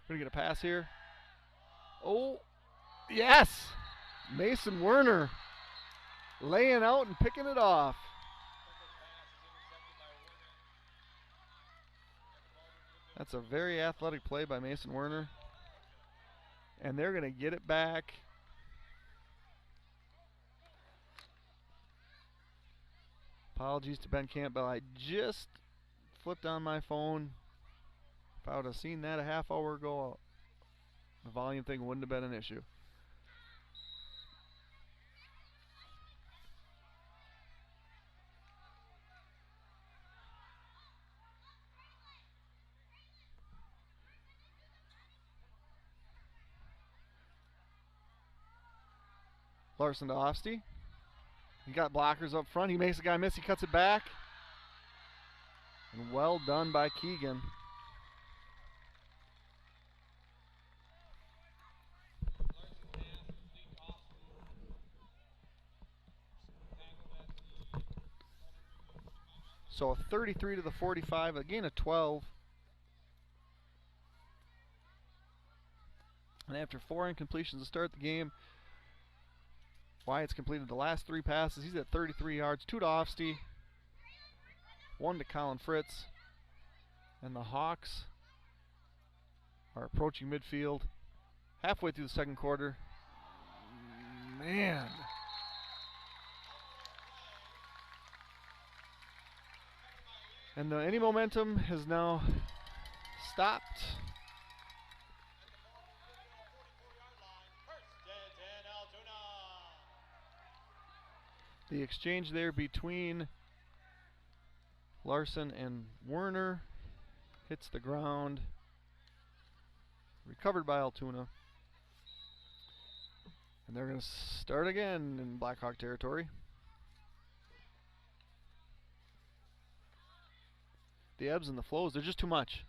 We're going to get a pass here. Oh, yes! Mason Werner laying out and picking it off. That's a very athletic play by Mason Werner. And they're going to get it back. Apologies to Ben Campbell. I just flipped on my phone. If I would have seen that a half hour ago, the volume thing wouldn't have been an issue. Larson to Ofsty. He got blockers up front. He makes the guy miss. He cuts it back. And well done by Keegan. So a 33 to the 45, a gain of 12. And after 4 incompletions to start the game, Wyatt's completed the last 3 passes. He's at 33 yards, 2 to Ofsty, 1 to Colin Fritz. And the Hawks are approaching midfield halfway through the second quarter. Man. And any momentum has now stopped. The exchange there between Larson and Werner hits the ground. Recovered by Altoona. And they're going to start again in Blackhawk territory. The ebbs and the flows, they're just too much.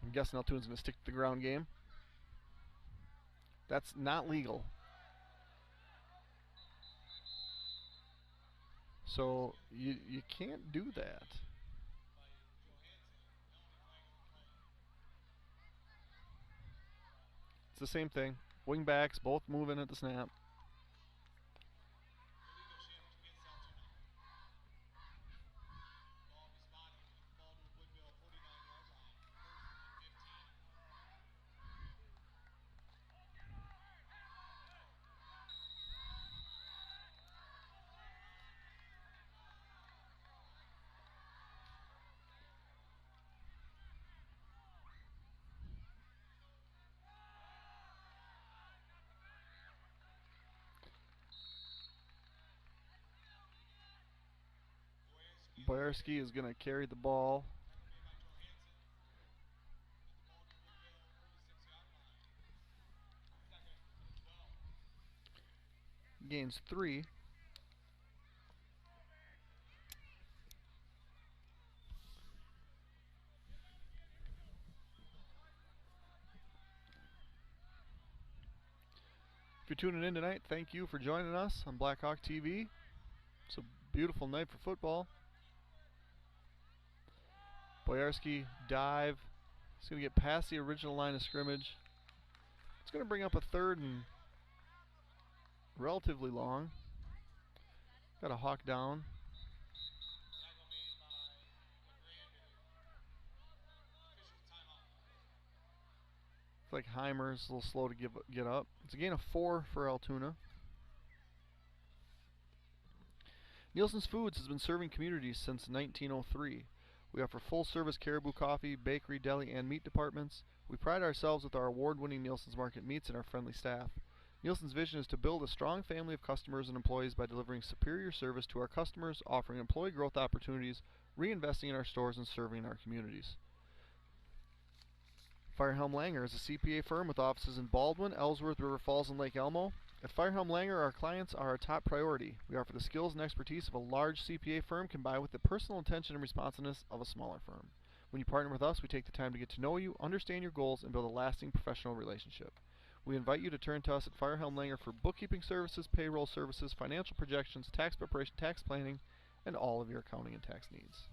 I'm guessing Altoona's going to stick to the ground game. That's not legal. So you can't do that. It's the same thing. Wing backs both moving at the snap. Boyarski is going to carry the ball. Gains 3. If you're tuning in tonight, thank you for joining us on Blackhawk TV. It's a beautiful night for football. Boyarski dive. He's going to get past the original line of scrimmage. It's going to bring up a 3rd and relatively long. Got a hawk down. It's like Heimer's a little slow to get up. It's a gain of 4 for Altoona. Nielsen's Foods has been serving communities since 1903. We offer full-service caribou coffee, bakery, deli, and meat departments. We pride ourselves with our award-winning Nielsen's Market meats and our friendly staff. Nielsen's vision is to build a strong family of customers and employees by delivering superior service to our customers, offering employee growth opportunities, reinvesting in our stores, and serving our communities. Firehelm Langer is a CPA firm with offices in Baldwin, Ellsworth, River Falls, and Lake Elmo. At Firehelm Langer, our clients are our top priority. We offer the skills and expertise of a large CPA firm combined with the personal attention and responsiveness of a smaller firm. When you partner with us, we take the time to get to know you, understand your goals, and build a lasting professional relationship. We invite you to turn to us at Firehelm Langer for bookkeeping services, payroll services, financial projections, tax preparation, tax planning, and all of your accounting and tax needs.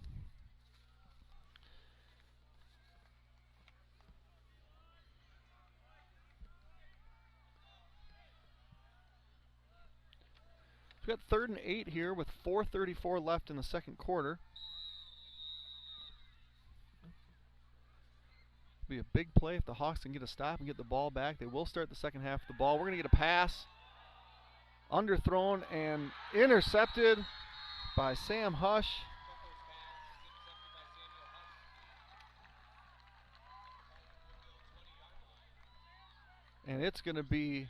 We've got 3rd and 8 here with 4:34 left in the second quarter. Be a big play if the Hawks can get a stop and get the ball back. They will start the second half of the ball. We're going to get a pass. Underthrown and intercepted by Sam Hush. And it's going to be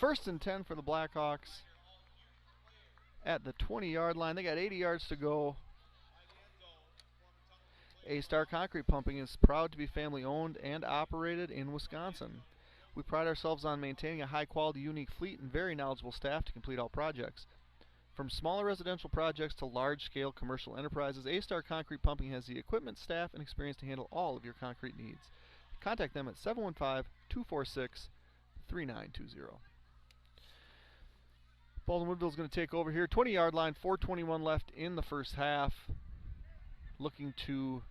1st and 10 for the Blackhawks at the 20-yard line. They got 80 yards to go. A-Star Concrete Pumping is proud to be family-owned and operated in Wisconsin. We pride ourselves on maintaining a high-quality, unique fleet and very knowledgeable staff to complete all projects. From smaller residential projects to large-scale commercial enterprises, A-Star Concrete Pumping has the equipment, staff, and experience to handle all of your concrete needs. Contact them at 715-246-3920. Baldwin Woodville is going to take over here. 20-yard line, 4:21 left in the first half. Looking to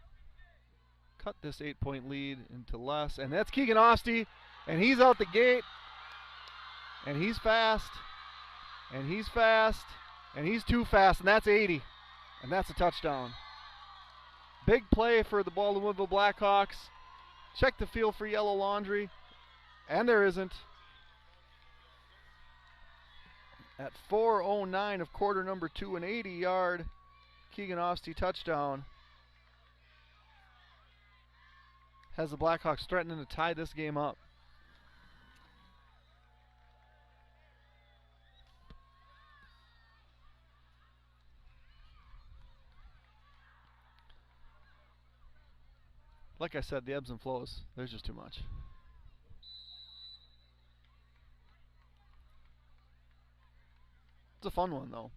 cut this 8-point lead into less. And that's Keegan Ofsty. And he's out the gate. And he's fast. And he's fast. And he's too fast. And that's 80. And that's a touchdown. Big play for the Baldwin Woodville Blackhawks. Check the field for yellow laundry. And there isn't. At 4:09 of quarter number 2, an 80-yard Keegan Ofsty touchdown has the Blackhawks threatening to tie this game up. like I said, the ebbs and flows, there's just too much. It's a fun one, though.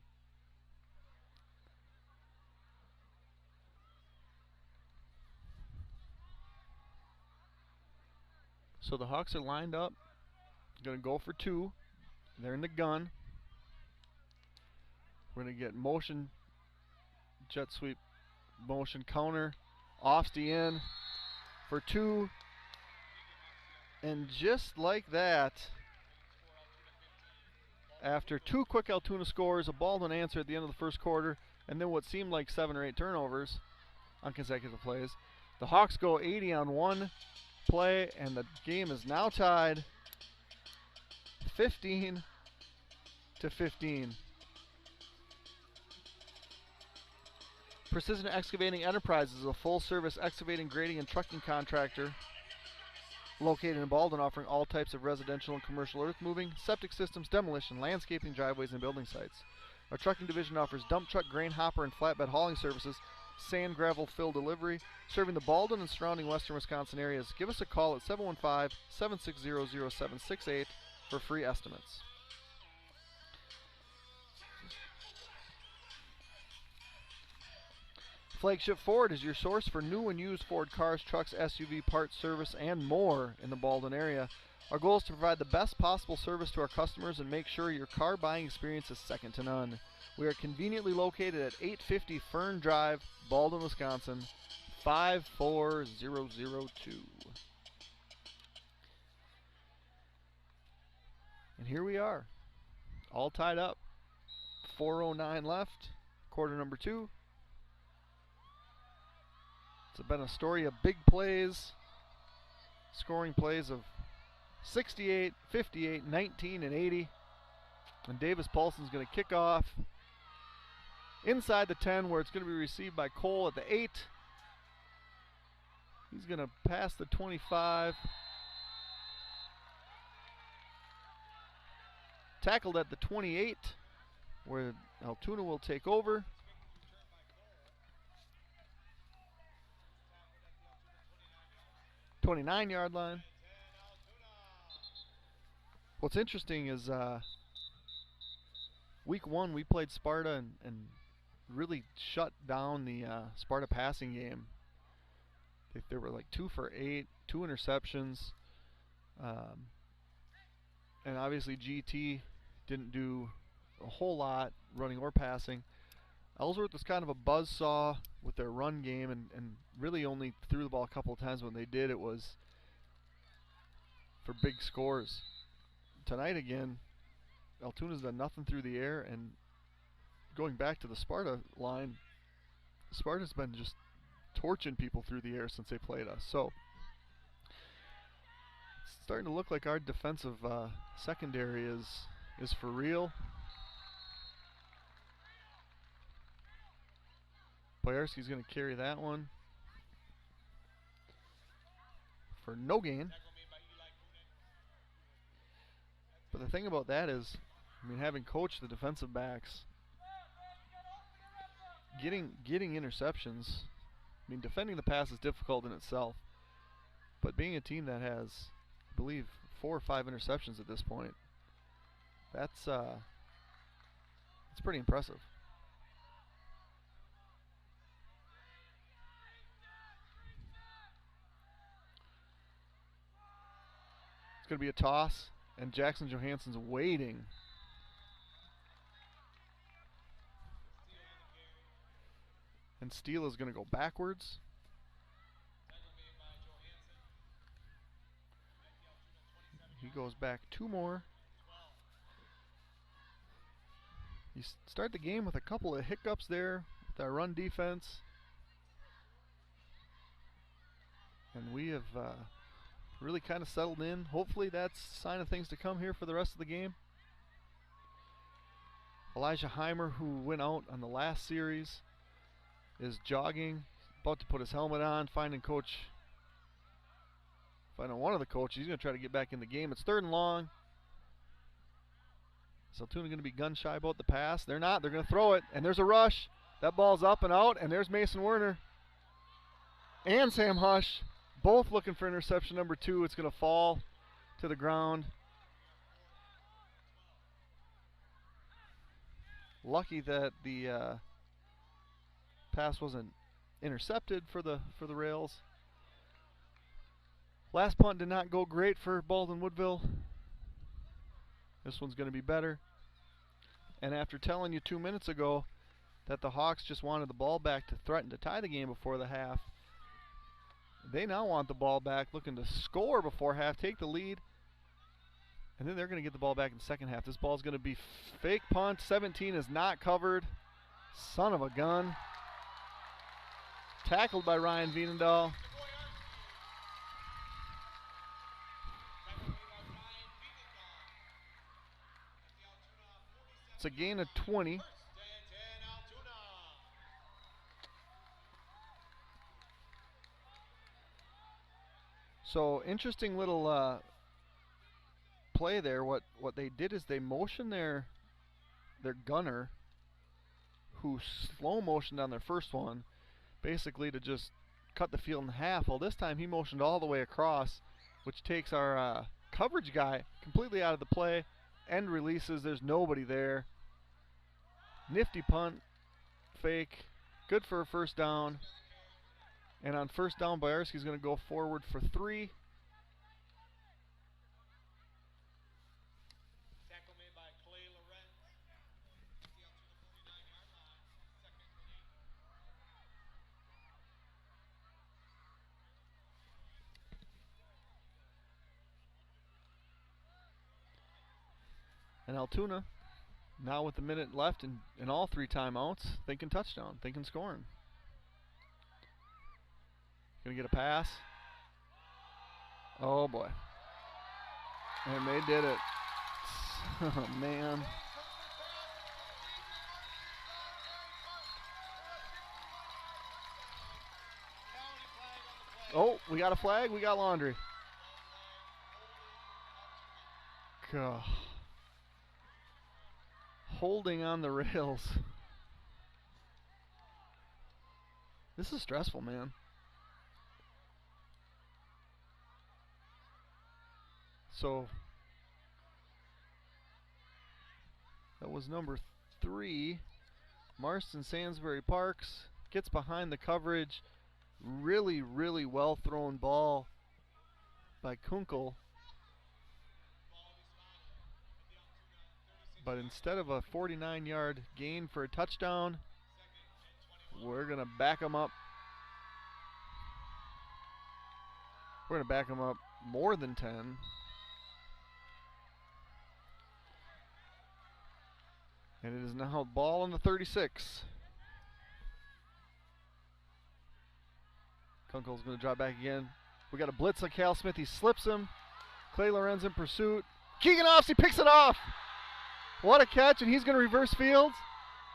So the Hawks are lined up. Going to go for 2. They're in the gun. We're going to get motion, jet sweep, motion counter, off the in for 2. And just like that, after 2 quick Altoona scores, a ball and answer at the end of the first quarter, and then what seemed like 7 or 8 turnovers on consecutive plays, the Hawks go 80 on 1 play, and the game is now tied 15-15. Precision Excavating Enterprises is a full-service excavating, grading, and trucking contractor located in Baldwin, offering all types of residential and commercial earth moving, septic systems, demolition, landscaping, driveways, and building sites. Our trucking division offers dump truck, grain hopper, and flatbed hauling services, sand, gravel, fill delivery, serving the Baldwin and surrounding western Wisconsin areas. Give us a call at 715-760-0768 for free estimates. Flagship Ford is your source for new and used Ford cars, trucks, SUV parts, service, and more in the Baldwin area. Our goal is to provide the best possible service to our customers and make sure your car buying experience is second to none. We are conveniently located at 850 Fern Drive, Baldwin, Wisconsin, 54002. And here we are, all tied up. 4:09 left, quarter number 2. It's been a story of big plays, scoring plays of 68, 58, 19, and 80. And Davis Paulson's going to kick off inside the 10, where it's going to be received by Cole at the 8. He's going to pass the 25. Tackled at the 28, where Altoona will take over. .29-yard line. What's interesting is week 1 we played Sparta and really shut down the Sparta passing game. They were like 2 for 8, 2 interceptions, and obviously GT didn't do a whole lot running or passing. Ellsworth was kind of a buzzsaw with their run game and really only threw the ball a couple of times. When they did, it was for big scores. Tonight again, Altoona's done nothing through the air, and going back to the Sparta line, Sparta's been just torching people through the air since they played us. So it's starting to look like our defensive secondary is for real. Boyarski's going to carry that one for no gain. But the thing about that is, I mean, having coached the defensive backs, getting interceptions, I mean, defending the pass is difficult in itself. But being a team that has, I believe, 4 or 5 interceptions at this point, that's pretty impressive. It's going to be a toss, and Jackson Johansson's waiting. And Steele is going to go backwards. He goes back 2 more. You start the game with a couple of hiccups there with our run defense. And we have really kind of settled in. Hopefully that's a sign of things to come here for the rest of the game. Elijah Heimer, who went out on the last series, is jogging, about to put his helmet on, finding one of the coaches. He's going to try to get back in the game. It's 3rd and long. Is Altoona going to be gun shy about the pass? They're not. They're going to throw it, and there's a rush. That ball's up and out, and there's Mason Werner and Sam Hush. both looking for interception number 2. It's going to fall to the ground. Lucky that the pass wasn't intercepted for the Rails. Last punt did not go great for Baldwin Woodville. This one's going to be better. And after telling you 2 minutes ago that the Hawks just wanted the ball back to threaten to tie the game before the half, they now want the ball back, looking to score before half, take the lead, and then they're going to get the ball back in the second half. This ball is going to be fake punt. 17 is not covered. Son of a gun. Tackled by Ryan Vienendahl. It's a gain of 20. So interesting little play there. What they did is they motioned their gunner, who slow motioned on their first one, basically to just cut the field in half. Well, this time he motioned all the way across, which takes our coverage guy completely out of the play. End releases. There's nobody there. Nifty punt, fake, good for a first down. And on first down, Boyarski's going to go forward for 3. Tackle made by Clay Lorenz. The Altoona 49-yard line. Second and 8. And Altoona, now with a minute left in all 3 timeouts, thinking touchdown, thinking scoring. Gonna get a pass. Oh boy. And they did it. Oh man. Oh, we got a flag, we got laundry. God. Holding on the rails. This is stressful, man. So that was number 3. Marston Sansbury Parks gets behind the coverage. Really, really well thrown ball by Kunkel. But instead of a 49-yard gain for a touchdown, we're going to back them up. We're going to back them up more than 10. And it is now ball on the 36. Kunkel's going to drop back again. We got a blitz on Cal Smith. He slips him. Clay Lorenz in pursuit. Keegan Offs, he picks it off. What a catch, and he's going to reverse fields.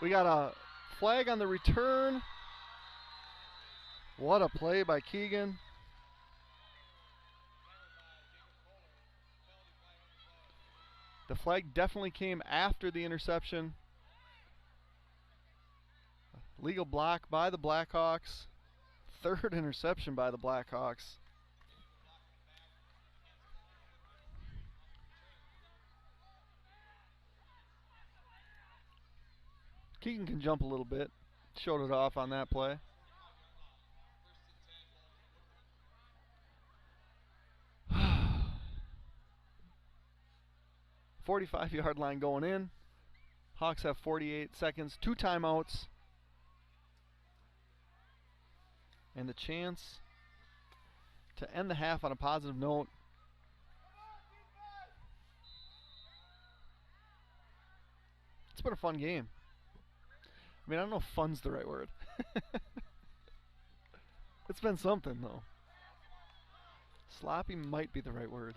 We got a flag on the return. What a play by Keegan. The flag definitely came after the interception. Legal block by the Blackhawks. 3rd interception by the Blackhawks. Keegan can jump a little bit. Showed it off on that play. "45-yard line going in. Hawks have 48 seconds, 2 timeouts. And the chance to end the half on a positive note. It's been a fun game. I mean, I don't know if fun's the right word. It's been something, though. Sloppy might be the right word.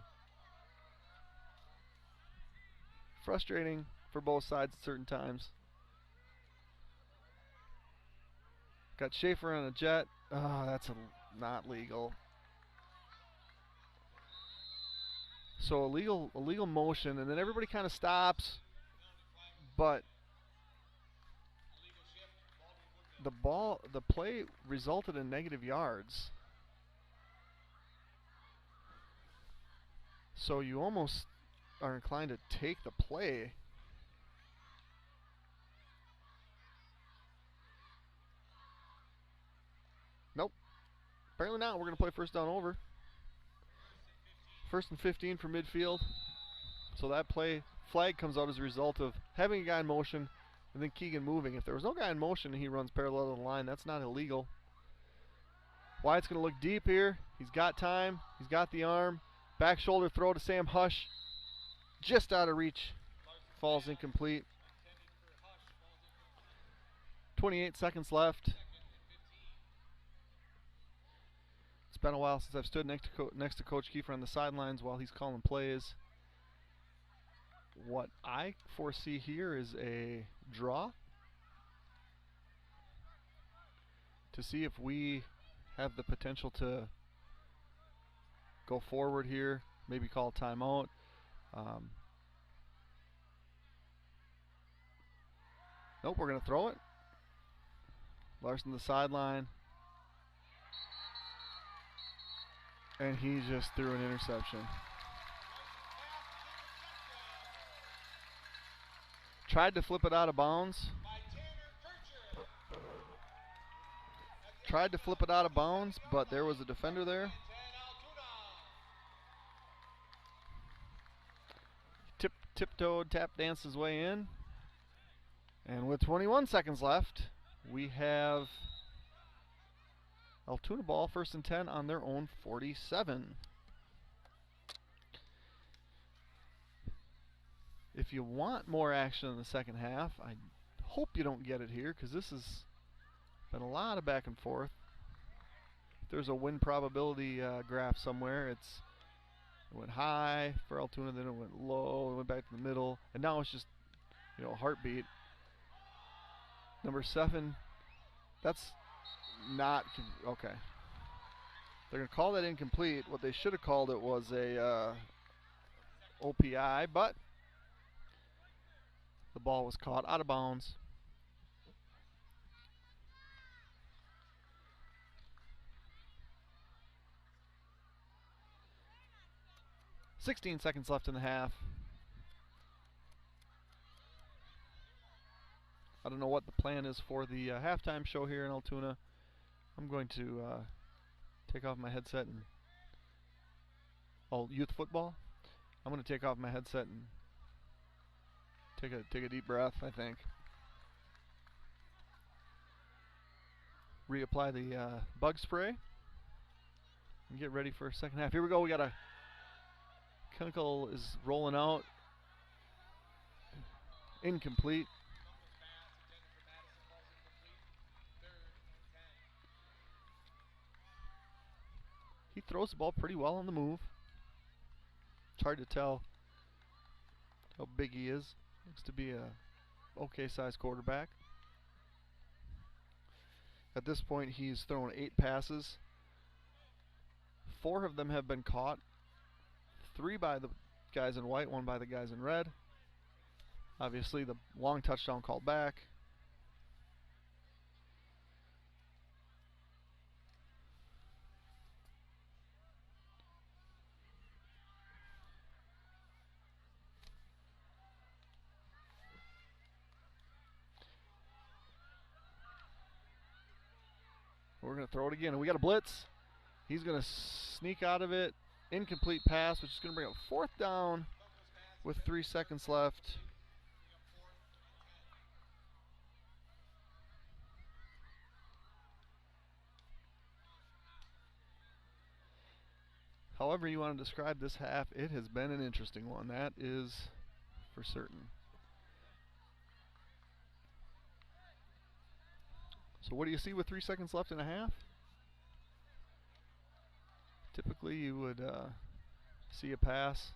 Frustrating for both sides at certain times. Got Schaefer on a jet. Oh, that's not legal. So illegal motion, and then everybody kind of stops. But the play resulted in negative yards. So you almost are inclined to take the play. Nope. Apparently not. We're going to play first down over. First and 15 for midfield. So that play flag comes out as a result of having a guy in motion and then Keegan moving. If there was no guy in motion and he runs parallel to the line, that's not illegal. Wyatt's going to look deep here. He's got time. He's got the arm. Back shoulder throw to Sam Hush. Just out of reach. Falls incomplete. 28 seconds left. It's been a while since I've stood next to Coach Kiefer on the sidelines while he's calling plays. What I foresee here is a draw to see if we have the potential to go forward here, maybe call a timeout. Nope, we're going to throw it. Larson to the sideline. And he just threw an interception. Tried to flip it out of bounds. Tried to flip it out of bounds, but there was a defender there. Tiptoed, tap danced his way in. And with 21 seconds left, we have Altoona ball, first and 10 on their own 47. If you want more action in the second half, I hope you don't get it here because this has been a lot of back and forth. If there's a win probability graph somewhere, it went high for Altoona, then it went low, it went back to the middle, and now it's just, a heartbeat. Number 7, that's not okay. They're going to call that incomplete. What they should have called it was a OPI, but the ball was caught out of bounds. "16 seconds left in the half. I don't know what the plan is for the halftime show here in Altoona. I'm going to take off my headset and youth football. I'm going to take off my headset and take a deep breath, I think. Reapply the bug spray and get ready for second half. Here we go. We got Kinnickle is rolling out. Incomplete. He throws the ball pretty well on the move. It's hard to tell how big he is. Looks to be a okay sized quarterback. At this point, he's thrown 8 passes. 4 of them have been caught. 3 by the guys in white, 1 by the guys in red. Obviously, the long touchdown called back. We're going to throw it again, and we got a blitz. He's going to sneak out of it. Incomplete pass, which is going to bring up 4th down with 3 seconds left. However you want to describe this half, it has been an interesting one. That is for certain. So what do you see with 3 seconds left in a half? Typically you would see a pass.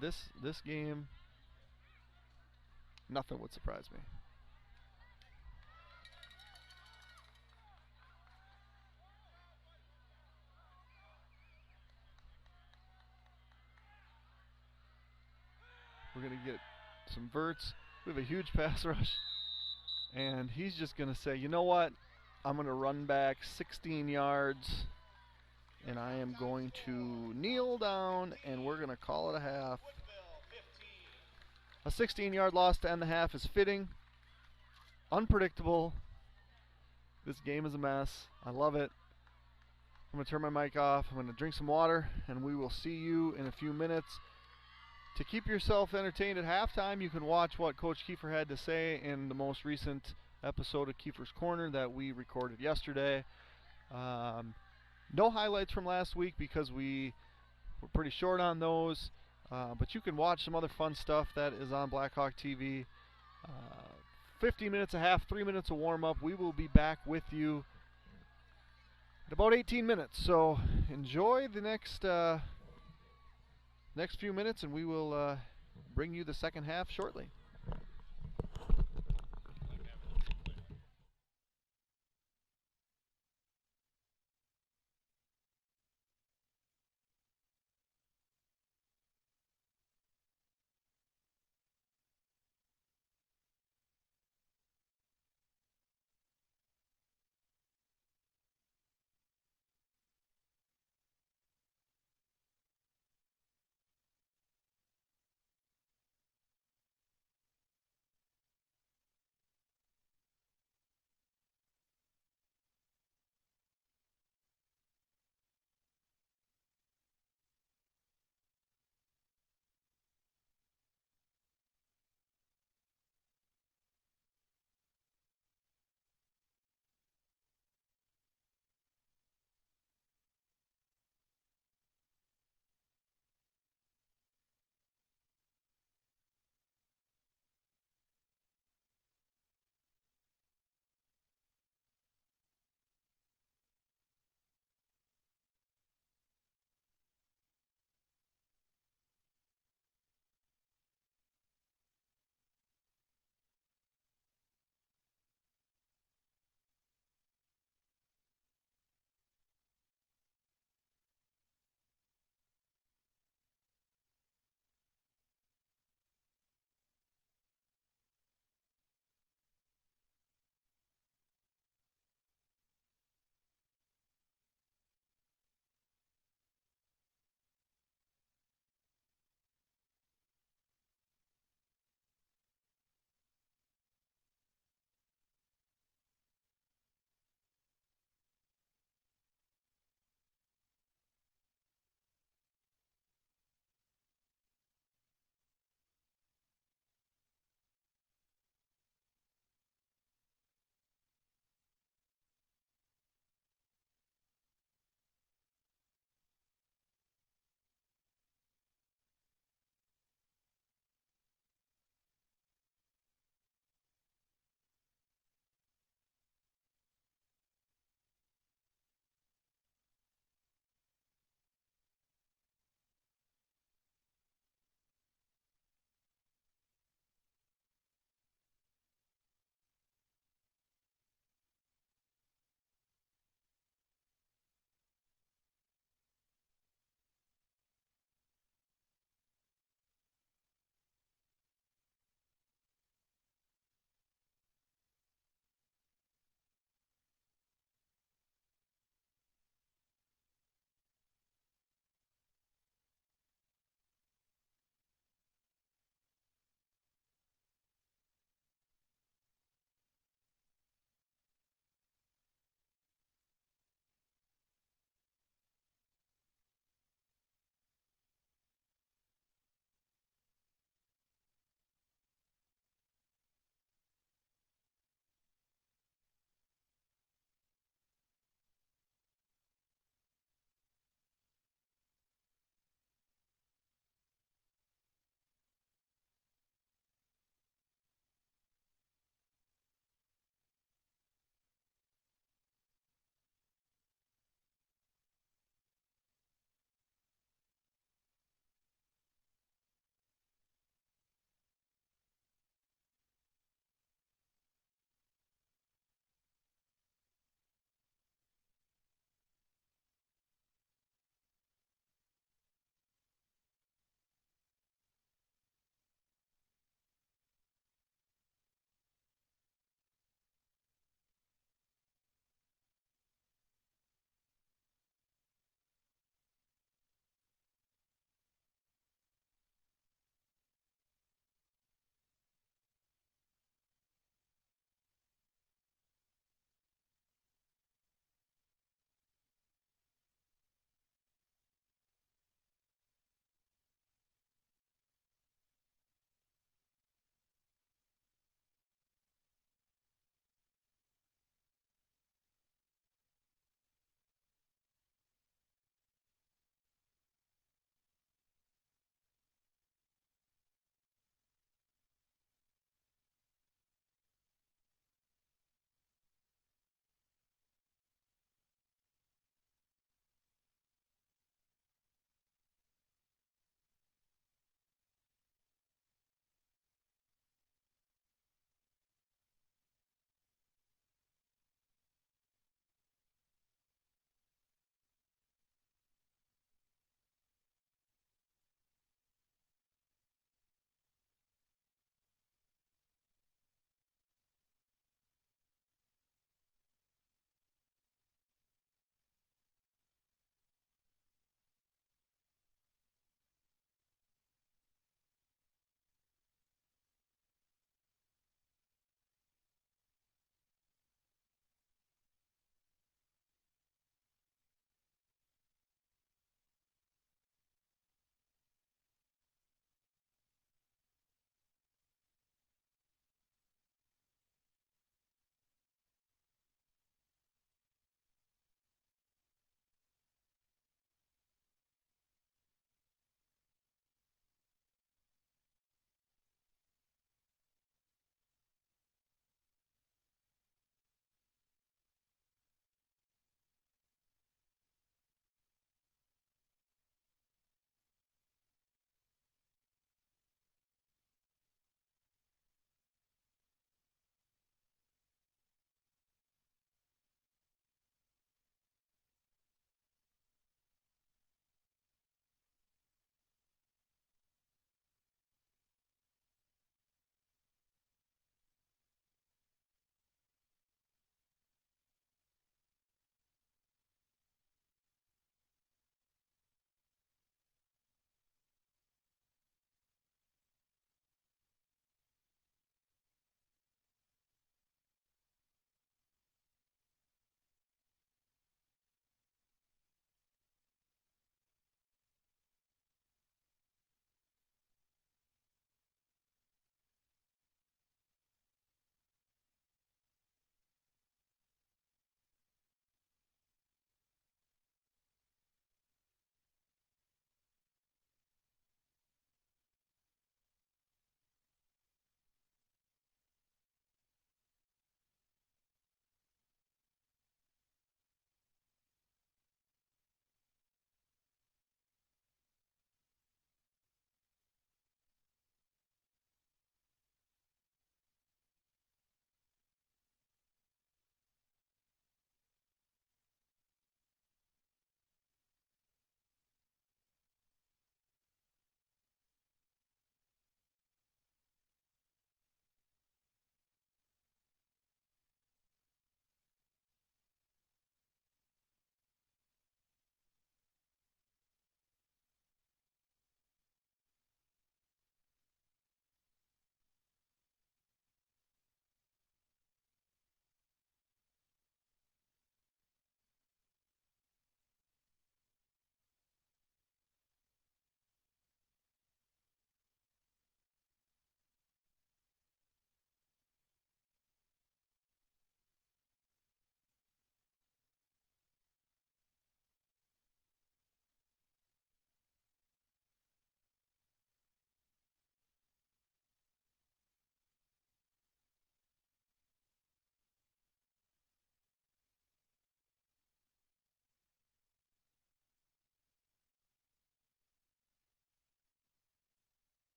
This game, nothing would surprise me. We're going to get some verts. We have a huge pass rush. And he's just going to say, you know what? I'm going to run back 16 yards and I am going to kneel down, and we're going to call it a half. A 16-yard loss to end the half is fitting. Unpredictable. This game is a mess. I love it. I'm going to turn my mic off. I'm going to drink some water, and we will see you in a few minutes. To keep yourself entertained at halftime, you can watch what Coach Kiefer had to say in the most recent episode of Kiefer's Corner that we recorded yesterday. No highlights from last week because we were pretty short on those, but you can watch some other fun stuff that is on Blackhawk TV. 15 minutes of half, 3 minutes of warm-up. We will be back with you in about 18 minutes. So enjoy the next few minutes, and we will bring you the second half shortly.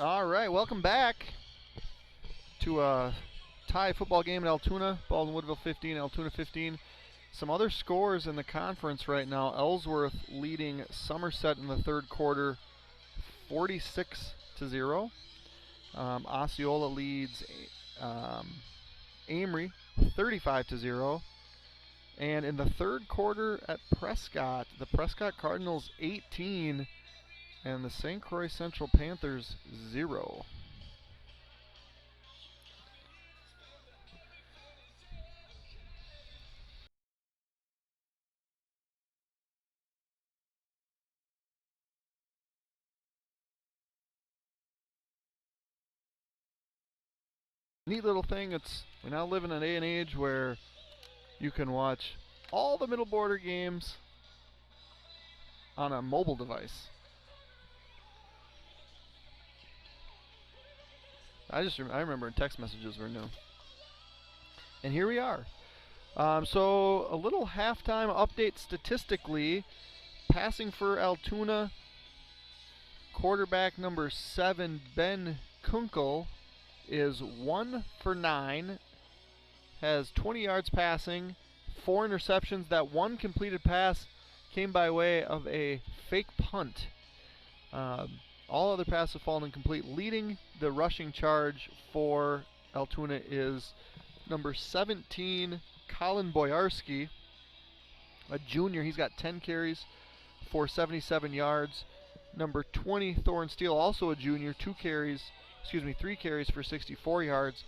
All right, welcome back to a tie football game in Altoona. Baldwin Woodville 15, Altoona 15. Some other scores in the conference right now. Ellsworth leading Somerset in the third quarter 46-0. Osceola leads Amory 35-0. And in the third quarter at Prescott, the Prescott Cardinals 18 and the St. Croix Central Panthers 0. Neat little thing. We now live in an day and age where you can watch all the middle border games on a mobile device. I remember text messages were new. And here we are. So a little halftime update statistically. Passing for Altoona, quarterback number 7, Ben Kunkel, is 1 for 9, has 20 yards passing, 4 interceptions. That one completed pass came by way of a fake punt. All other passes have fallen incomplete. Leading the rushing charge for Altoona is number 17, Colin Boyarski, a junior. He's got 10 carries for 77 yards. Number 20, Thorne Steele, also a junior, 3 carries for 64 yards.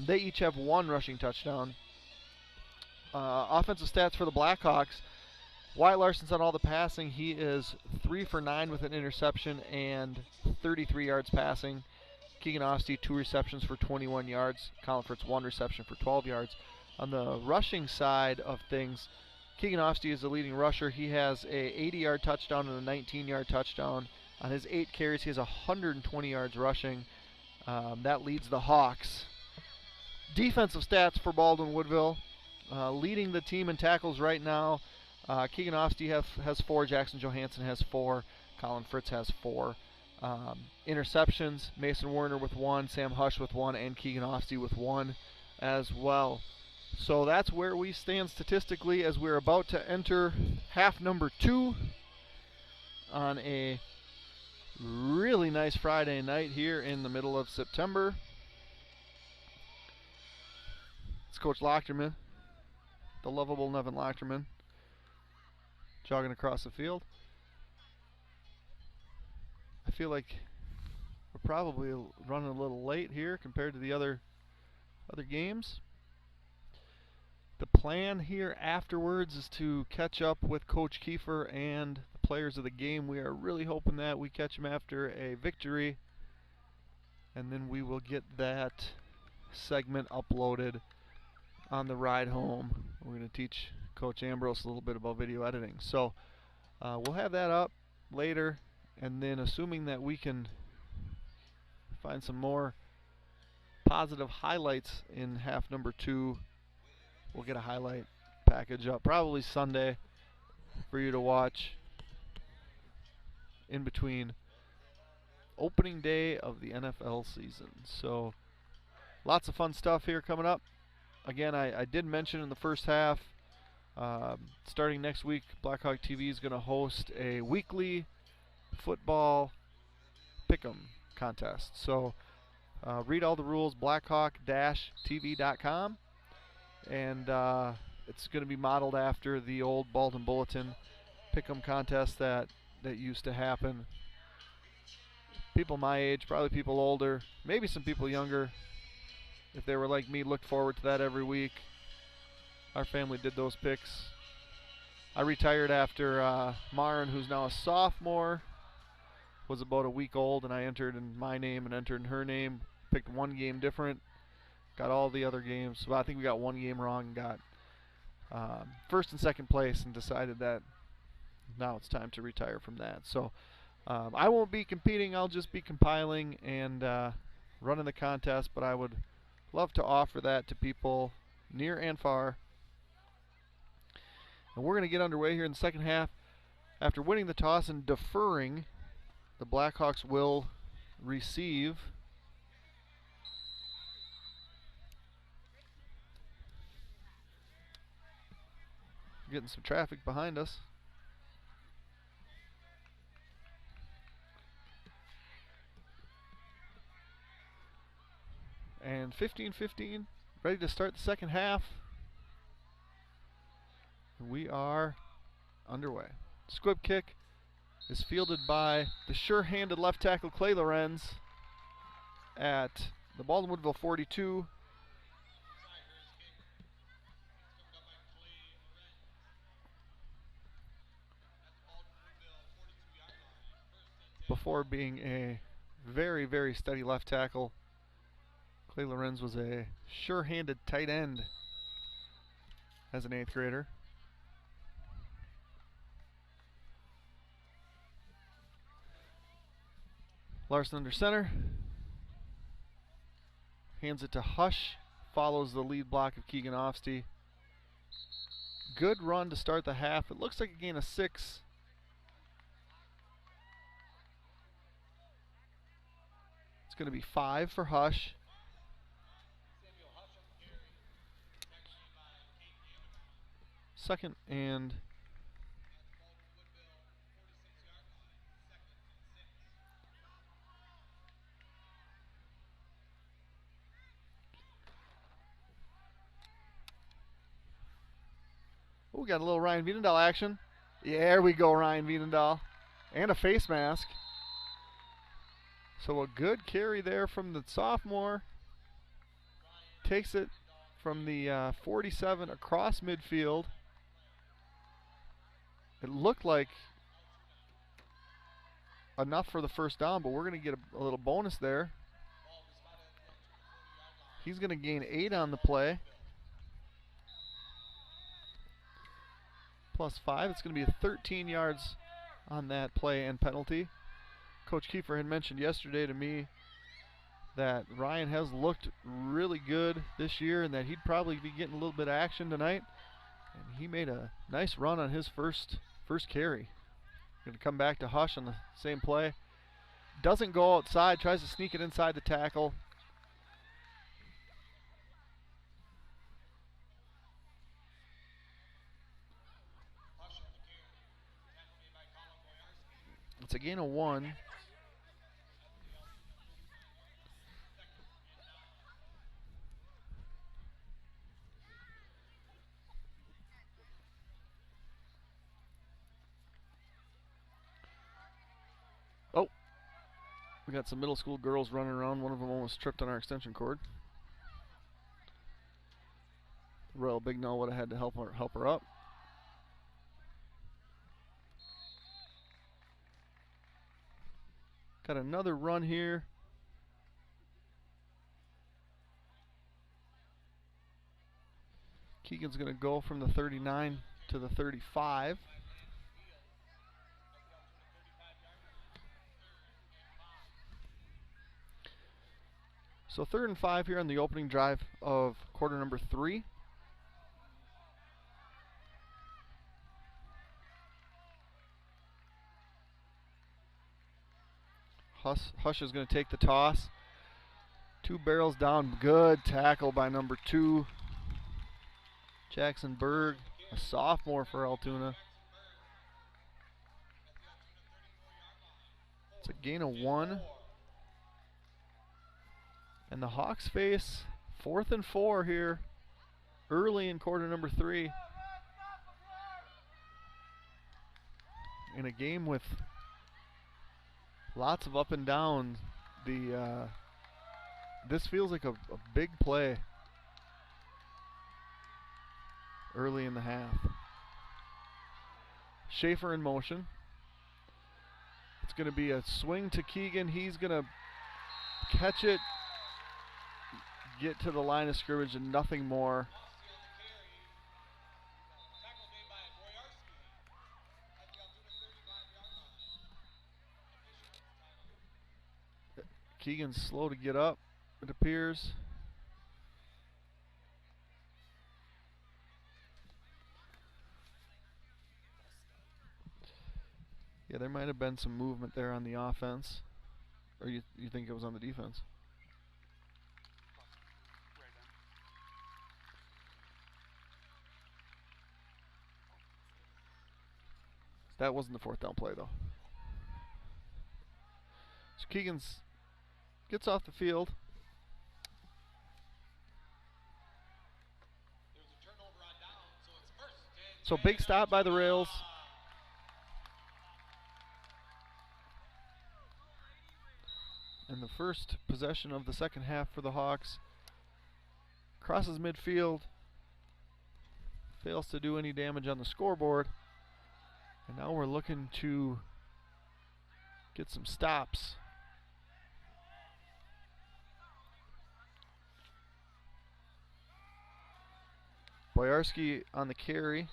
They each have 1 rushing touchdown. Offensive stats for the Blackhawks. Wyatt Larson's on all the passing. He is 3 for 9 with an interception and 33 yards passing. Keegan Ofsty, 2 receptions for 21 yards. Colin Fritz, 1 reception for 12 yards. On the rushing side of things, Keegan Ofsty is the leading rusher. He has a 80-yard touchdown and a 19-yard touchdown. On his 8 carries, he has 120 yards rushing. That leads the Hawks. Defensive stats for Baldwin Woodville. Leading the team in tackles right now, Keegan Ofsty has 4, Jackson Johansson has 4, Colin Fritz has 4. Interceptions, Mason Werner with 1, Sam Hush with 1, and Keegan Ofsty with 1 as well. So that's where we stand statistically as we're about to enter half number 2 on a really nice Friday night here in the middle of September. It's Coach Lochterman, the lovable Nevin Lochterman, jogging across the field. I feel like we're probably running a little late here compared to the other games. The plan here afterwards is to catch up with Coach Kiefer and the players of the game. We are really hoping that we catch them after a victory, and then we will get that segment uploaded on the ride home. We're going to teach Coach Ambrose a little bit about video editing. So we'll have that up later, and then assuming that we can find some more positive highlights in half number 2, we'll get a highlight package up probably Sunday for you to watch in between opening day of the NFL season. So lots of fun stuff here coming up. Again, I did mention in the first half, starting next week, Blackhawk TV is going to host a weekly football pick'em contest. So read all the rules, blackhawk-tv.com, and it's going to be modeled after the old Baldwin Bulletin pick'em contest that used to happen. People my age, probably people older, maybe some people younger, if they were like me, looked forward to that every week. Our family did those picks. I retired after Marin, who's now a sophomore, was about a week old, and I entered in my name and entered in her name. Picked one game different, got all the other games. Well, I think we got one game wrong and got first and second place, and decided that now it's time to retire from that. So I won't be competing. I'll just be compiling and running the contest, but I would love to offer that to people near and far. And we're going to get underway here in the second half. After winning the toss and deferring, the Blackhawks will receive. Getting some traffic behind us. And 15-15, ready to start the second half. We are underway. Squib kick is fielded by the sure-handed left tackle Clay Lorenz at the Baldwin Woodville 42. Before being a very, very steady left tackle, Clay Lorenz was a sure-handed tight end as an 8th grader. Larson under center. Hands it to Hush. Follows the lead block of Keegan Ofsty. Good run to start the half. It looks like a gain of 6. It's going to be 5 for Hush. Second and oh, we got a little Ryan Vienendahl action. Yeah, there we go, Ryan Vienendahl. And a face mask. So a good carry there from the sophomore. Takes it from the 47 across midfield. It looked like enough for the first down, but we're going to get a little bonus there. He's going to gain 8 on the play. Plus 5. It's going to be 13 yards on that play and penalty. Coach Kiefer had mentioned yesterday to me that Ryan has looked really good this year and that he'd probably be getting a little bit of action tonight. And he made a nice run on his first carry. Going to come back to Hush on the same play. Doesn't go outside, tries to sneak it inside the tackle. It's a gain of 1. Oh, we got some middle school girls running around. One of them almost tripped on our extension cord. Royal Bignell would have had to help her up. Got another run here. Keegan's going to go from the 39 to the 35. So 3rd and 5 here on the opening drive of quarter number 3. Hush is going to take the toss. 2 barrels down. Good tackle by number 2. Jackson Berg, a sophomore for Altoona. It's a gain of 1. And the Hawks face 4th and 4 here early in quarter number 3. In a game with lots of up and down. This feels like a big play early in the half. Schaefer in motion. It's going to be a swing to Keegan. He's going to catch it, get to the line of scrimmage, and nothing more. Keegan's slow to get up, it appears. Yeah, there might have been some movement there on the offense Or you think it was on the defense? That wasn't the fourth down play, though. So Keegan's gets off the field. So big stop by the Rails. And the first possession of the second half for the Hawks. Crosses midfield. Fails to do any damage on the scoreboard. And now we're looking to get some stops. Boyarski on the carry.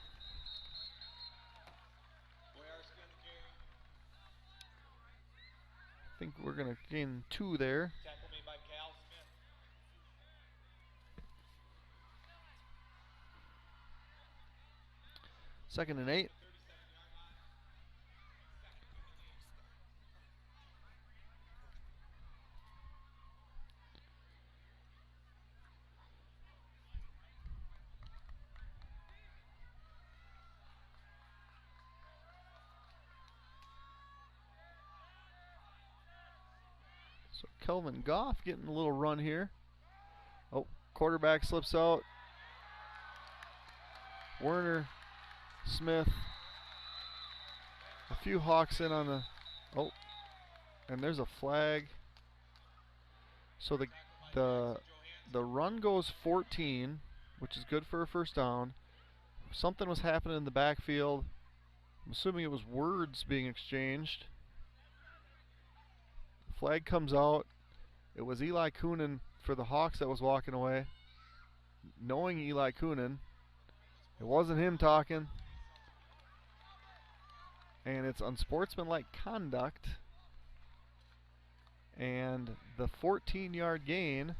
I think we're going to gain 2 there. Second and 8. So Kelvin Goff getting a little run here. Oh, quarterback slips out. Werner, Smith. A few Hawks in on the... Oh, and there's a flag. So the run goes 14, which is good for a first down. Something was happening in the backfield. I'm assuming it was words being exchanged. Flag comes out. It was Eli Coonan for the Hawks that was walking away. Knowing Eli Coonan, it wasn't him talking. And it's unsportsmanlike conduct. And the 14-yard gain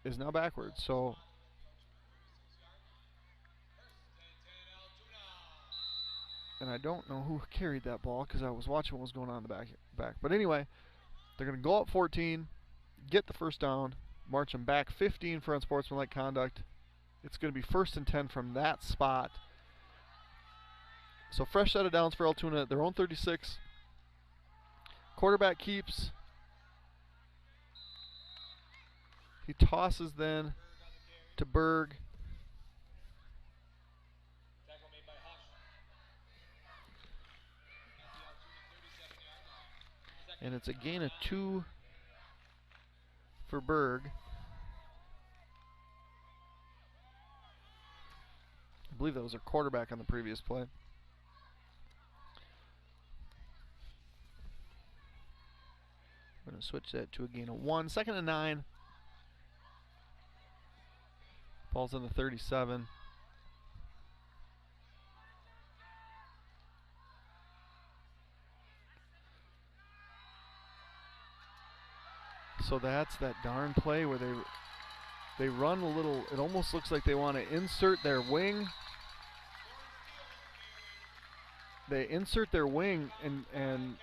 is now backwards. So and I don't know who carried that ball because I was watching what was going on in the back. But anyway, they're going to go up 14, get the first down, march them back 15 for unsportsmanlike conduct. It's going to be 1st and 10 from that spot. So fresh set of downs for Altoona at their own 36. Quarterback keeps. He tosses then to Berg. And it's a gain of 2 for Berg. I believe that was a quarterback on the previous play. We're going to switch that to a gain of 1. 2nd and 9. Ball's on the 37. So that's that darn play where they run a little. It almost looks like they want to insert their wing. They insert their wing, and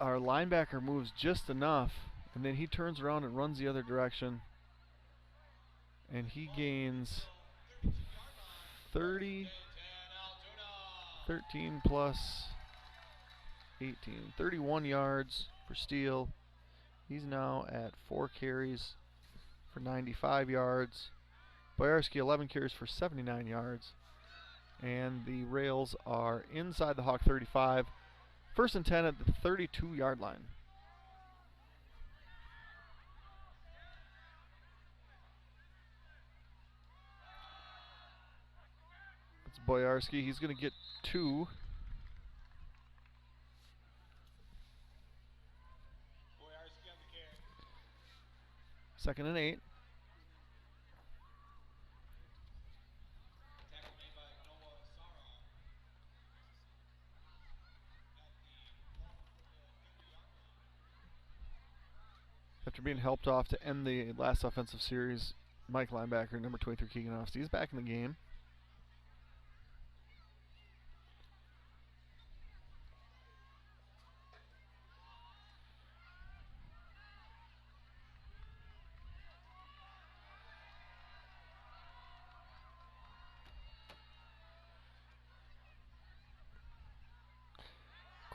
our linebacker moves just enough, and then he turns around and runs the other direction, and he gains 30, 13 plus 18, 31 yards for Steele. He's now at 4 carries for 95 yards. Boyarski 11 carries for 79 yards. And the Rails are inside the Hawk 35. 1st and 10 at the 32-yard line. It's Boyarski. He's going to get 2. Second and 8. After being helped off to end the last offensive series, Mike linebacker, number 23, Keegan Offstead, is back in the game.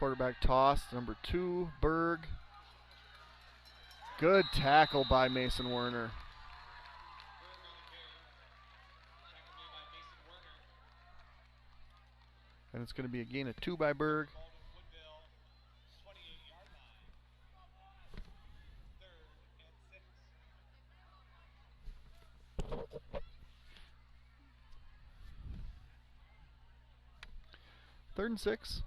Quarterback toss, number 2, Berg. Good tackle by Mason Werner. And it's going to be a gain of 2 by Berg. Third and 6.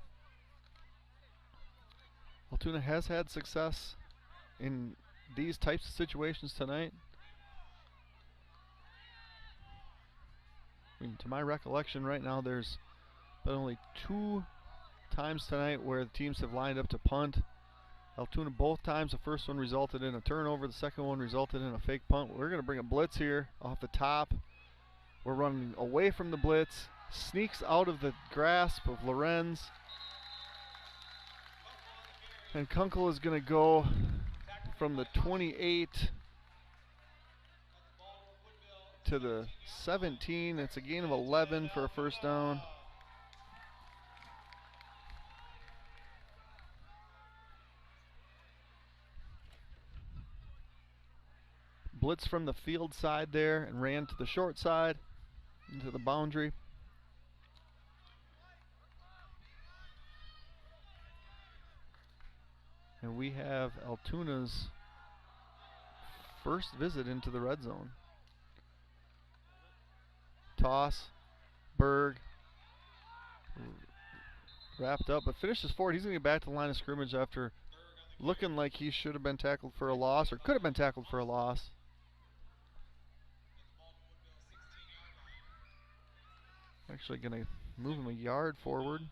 Altoona has had success in these types of situations tonight. I mean, to my recollection right now, there's been only 2 times tonight where the teams have lined up to punt. Altoona both times, the first one resulted in a turnover, the second one resulted in a fake punt. We're going to bring a blitz here off the top. We're running away from the blitz, sneaks out of the grasp of Lorenz. And Kunkel is going to go from the 28 to the 17. It's a gain of 11 for a first down. Blitz from the field side there and ran to the short side into the boundary. And we have Altoona's first visit into the red zone. Toss, Berg, wrapped up, but finishes forward. He's going to get back to the line of scrimmage after looking like he should have been tackled for a loss, or could have been tackled for a loss. Actually going to move him a yard forward.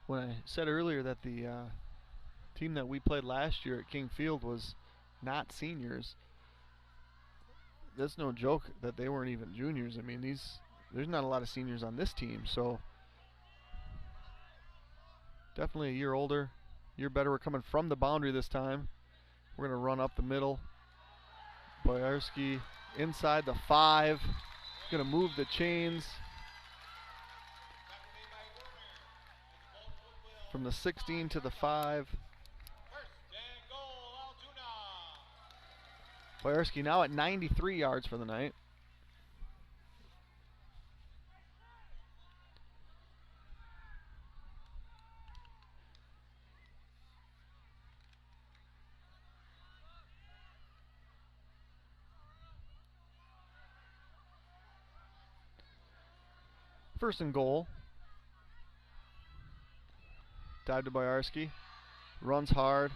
When I said earlier that the team that we played last year at King Field was not seniors, that's no joke that they weren't even juniors. I mean, there's not a lot of seniors on this team, so definitely a year older, year better. We're coming from the boundary this time. We're going to run up the middle. Boyarski inside the 5, going to move the chains. From the 16 to the 5. Boyarski now at 93 yards for the night. First and goal. Dive to Boyarski. Runs hard.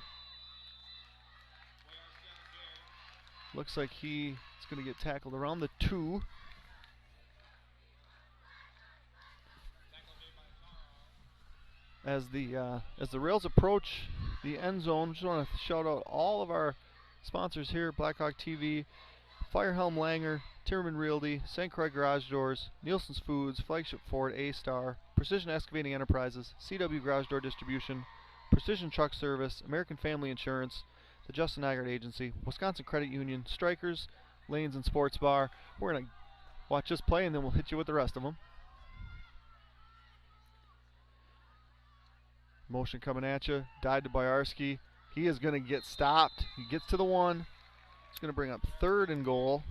Looks like he's going to get tackled around the 2. As the Rails approach the end zone, just want to shout out all of our sponsors here: Blackhawk TV, Firehelm Langer, Timmerman Realty, St. Croix Garage Doors, Nielsen's Foods, Flagship Ford, A-Star, Precision Excavating Enterprises, CW Garage Door Distribution, Precision Truck Service, American Family Insurance, the Justin Nygaard Agency, Wisconsin Credit Union, Strikers, Lanes and Sports Bar. We're going to watch this play and then we'll hit you with the rest of them. Motion coming at you. Dive to Boyarski. He is going to get stopped. He gets to the 1. He's going to bring up 3rd and goal.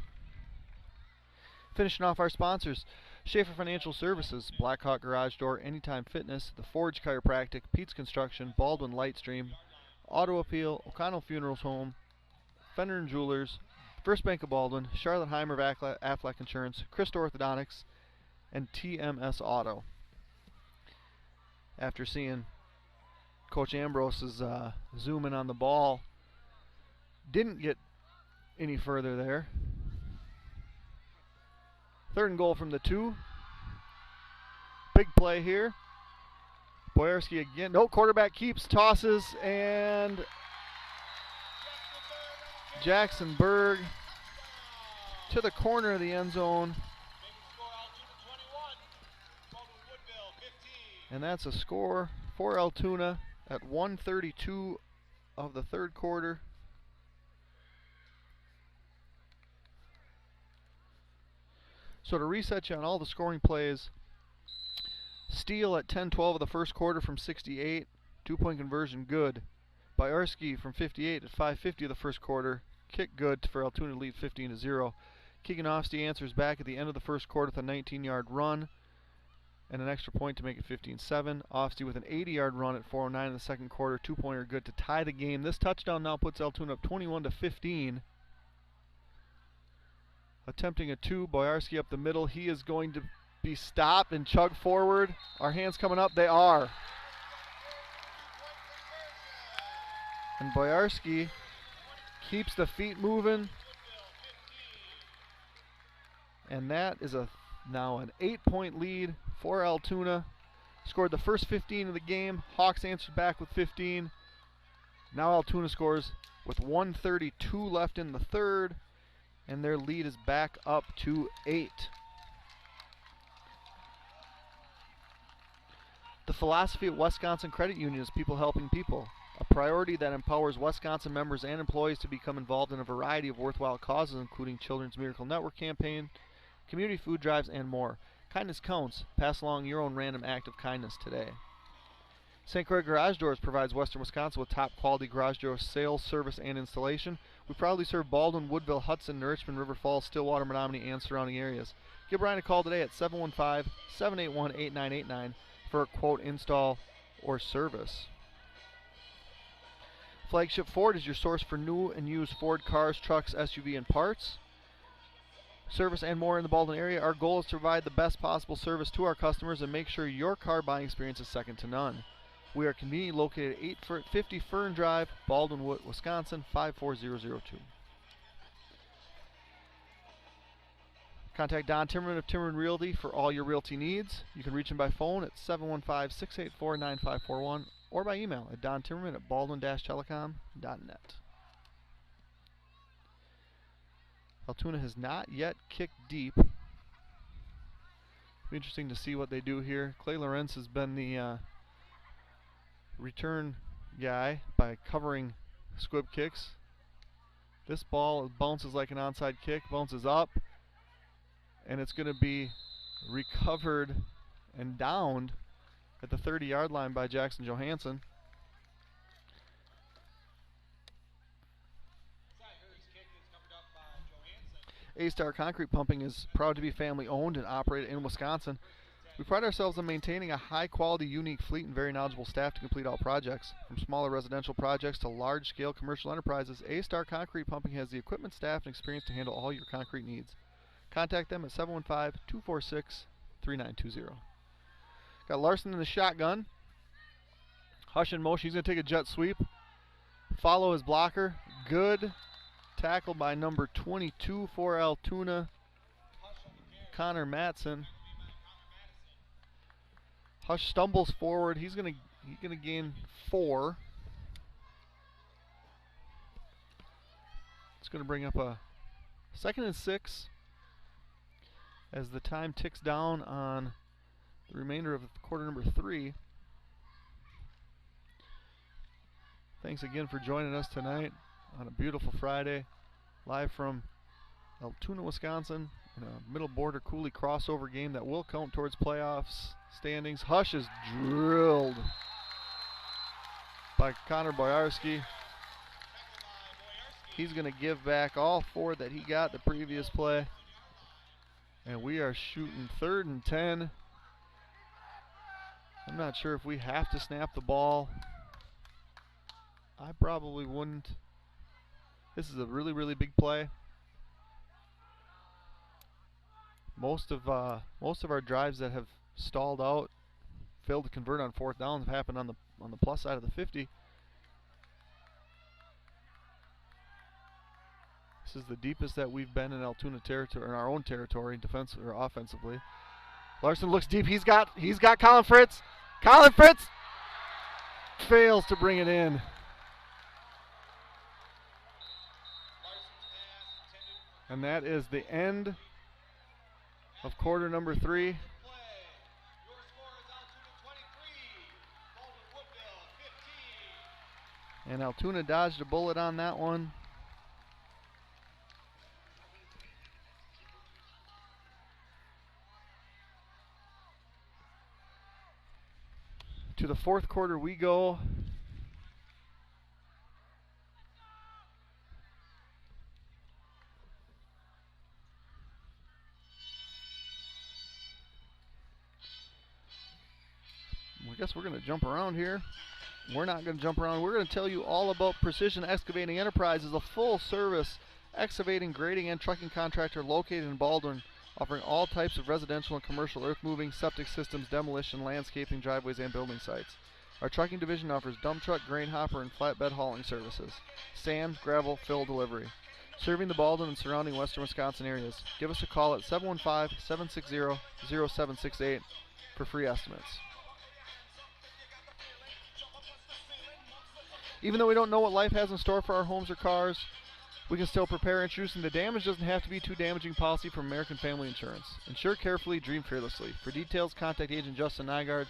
Finishing off our sponsors: Schaefer Financial Services, Blackhawk Garage Door, Anytime Fitness, The Forge Chiropractic, Pete's Construction, Baldwin Lightstream, Auto Appeal, O'Connell Funerals Home, Fender and Jewelers, First Bank of Baldwin, Charlotte Heimer of Aflac Insurance, Christo Orthodontics, and TMS Auto. After seeing Coach Ambrose's zoom in on the ball, didn't get any further there. 3rd and goal from the 2. Big play here. Boyarski again. No, quarterback keeps, tosses, and Jackson Berg to the corner of the end zone. And that's a score for Altoona at 1:32 of the 3rd quarter. So to reset you on all the scoring plays, Steele at 10-12 of the first quarter from 68, 2-point conversion good. Byarski from 58 at 5:50 of the first quarter, kick good for Altoona to lead 15-0. Keegan-Ofsty answers back at the end of the first quarter with a 19-yard run and an extra point to make it 15-7. Ofsty with an 80-yard run at 4:09 in the second quarter, 2-pointer good to tie the game. This touchdown now puts Altoona up 21-15. Attempting a 2, Boyarski up the middle. He is going to be stopped and chug forward. Our hands coming up. They are. And Boyarski keeps the feet moving. And that is now an 8-point lead for Altoona. Scored the first 15 of the game. Hawks answered back with 15. Now Altoona scores with 1:32 left in the third. And their lead is back up to 8. The philosophy at Wisconsin Credit Union is people helping people, a priority that empowers Wisconsin members and employees to become involved in a variety of worthwhile causes, including Children's Miracle Network campaign, community food drives, and more. Kindness counts. Pass along your own random act of kindness today. St. Croix Garage Doors provides Western Wisconsin with top quality garage door sales, service, and installation. We proudly serve Baldwin, Woodville, Hudson, Nourishment, River Falls, Stillwater, Menominee, and surrounding areas. Give Brian a call today at 715-781-8989 for a quote, install, or service. Flagship Ford is your source for new and used Ford cars, trucks, SUV, and parts. Service and more in the Baldwin area. Our goal is to provide the best possible service to our customers and make sure your car buying experience is second to none. We are conveniently located at 850 Fern Drive, Baldwin, Wisconsin, 54002. Contact Don Timmerman of Timmerman Realty for all your realty needs. You can reach him by phone at 715-684-9541 or by email at dontimmerman@baldwin-telecom.net. Altoona has not yet kicked deep. It'll be interesting to see what they do here. Clay Lorenz has been the return guy by covering squib kicks. This ball bounces like an onside kick, bounces up, and it's going to be recovered and downed at the 30-yard line by Jackson Johansson. A-Star Concrete Pumping is proud to be family owned and operated in Wisconsin. We pride ourselves on maintaining a high-quality, unique fleet and very knowledgeable staff to complete all projects. From smaller residential projects to large-scale commercial enterprises, A-Star Concrete Pumping has the equipment, staff, and experience to handle all your concrete needs. Contact them at 715-246-3920. Got Larson in the shotgun. Hush in motion. He's going to take a jet sweep. Follow his blocker. Good tackle by number 22 for Altoona, Connor Matson. Hush stumbles forward. He's gonna gain 4. It's gonna bring up a 2nd and 6 as the time ticks down on the remainder of quarter number 3. Thanks again for joining us tonight on a beautiful Friday, live from Altoona, Wisconsin, in a middle border Cooley crossover game that will count towards playoffs standings. Hush is drilled by Connor Boyarski. He's going to give back all 4 that he got the previous play. And we are shooting 3rd and 10. I'm not sure if we have to snap the ball. I probably wouldn't. This is a really, really big play. Most of our drives that have stalled out, failed to convert on 4th down, have happened on the plus side of the 50. This is the deepest that we've been in Altoona territory, in our own territory, defensively or offensively. Larson looks deep. He's got Colin Fritz. Colin Fritz fails to bring it in. And that is the end of quarter number 3. And Altoona dodged a bullet on that one. To the fourth quarter we go. I guess we're going to jump around here. We're not going to jump around. We're going to tell you all about Precision Excavating Enterprises, a full-service excavating, grading, and trucking contractor located in Baldwin, offering all types of residential and commercial earth-moving, septic systems, demolition, landscaping, driveways, and building sites. Our trucking division offers dump truck, grain hopper, and flatbed hauling services. Sand, gravel, fill delivery. Serving the Baldwin and surrounding western Wisconsin areas. Give us a call at 715-760-0768 for free estimates. Even though we don't know what life has in store for our homes or cars, we can still prepare. Introducing the damage doesn't have to be too damaging policy from American Family Insurance. Insure carefully, dream fearlessly. For details, contact Agent Justin Nygaard,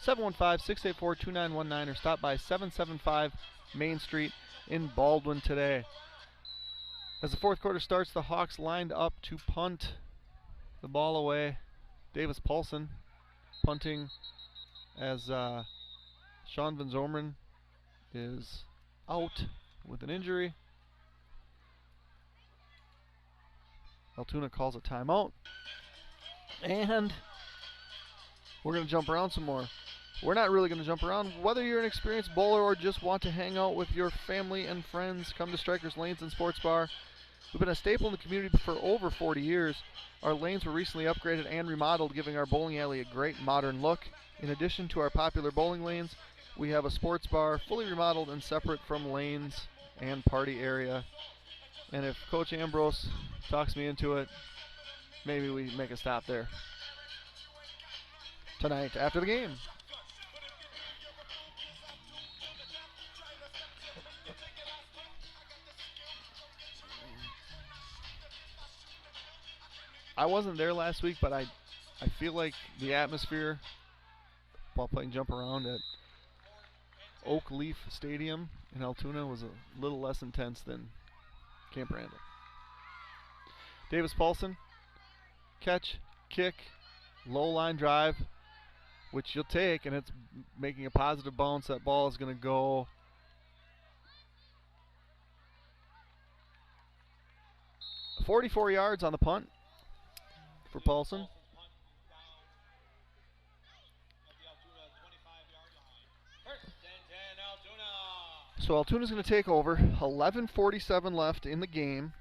715-684-2919, or stop by 775 Main Street in Baldwin today. As the fourth quarter starts, the Hawks lined up to punt the ball away. Davis Paulson punting as Sean Van Zomeren is out with an injury. Altoona calls a timeout. And we're going to jump around some more. We're not really going to jump around. Whether you're an experienced bowler or just want to hang out with your family and friends, come to Strikers Lanes and Sports Bar. We've been a staple in the community for over 40 years. Our lanes were recently upgraded and remodeled, giving our bowling alley a great modern look. In addition to our popular bowling lanes, we have a sports bar, fully remodeled and separate from lanes and party area. And if Coach Ambrose talks me into it, maybe we make a stop there tonight after the game. I wasn't there last week, but I feel like the atmosphere while playing jump around at Oak Leaf Stadium in Altoona was a little less intense than Camp Randall. Davis Paulson, catch, kick, low line drive, which you'll take, and it's making a positive bounce. That ball is going to go 44 yards on the punt for Paulson. So Altoona's going to take over. 11:47 left in the game.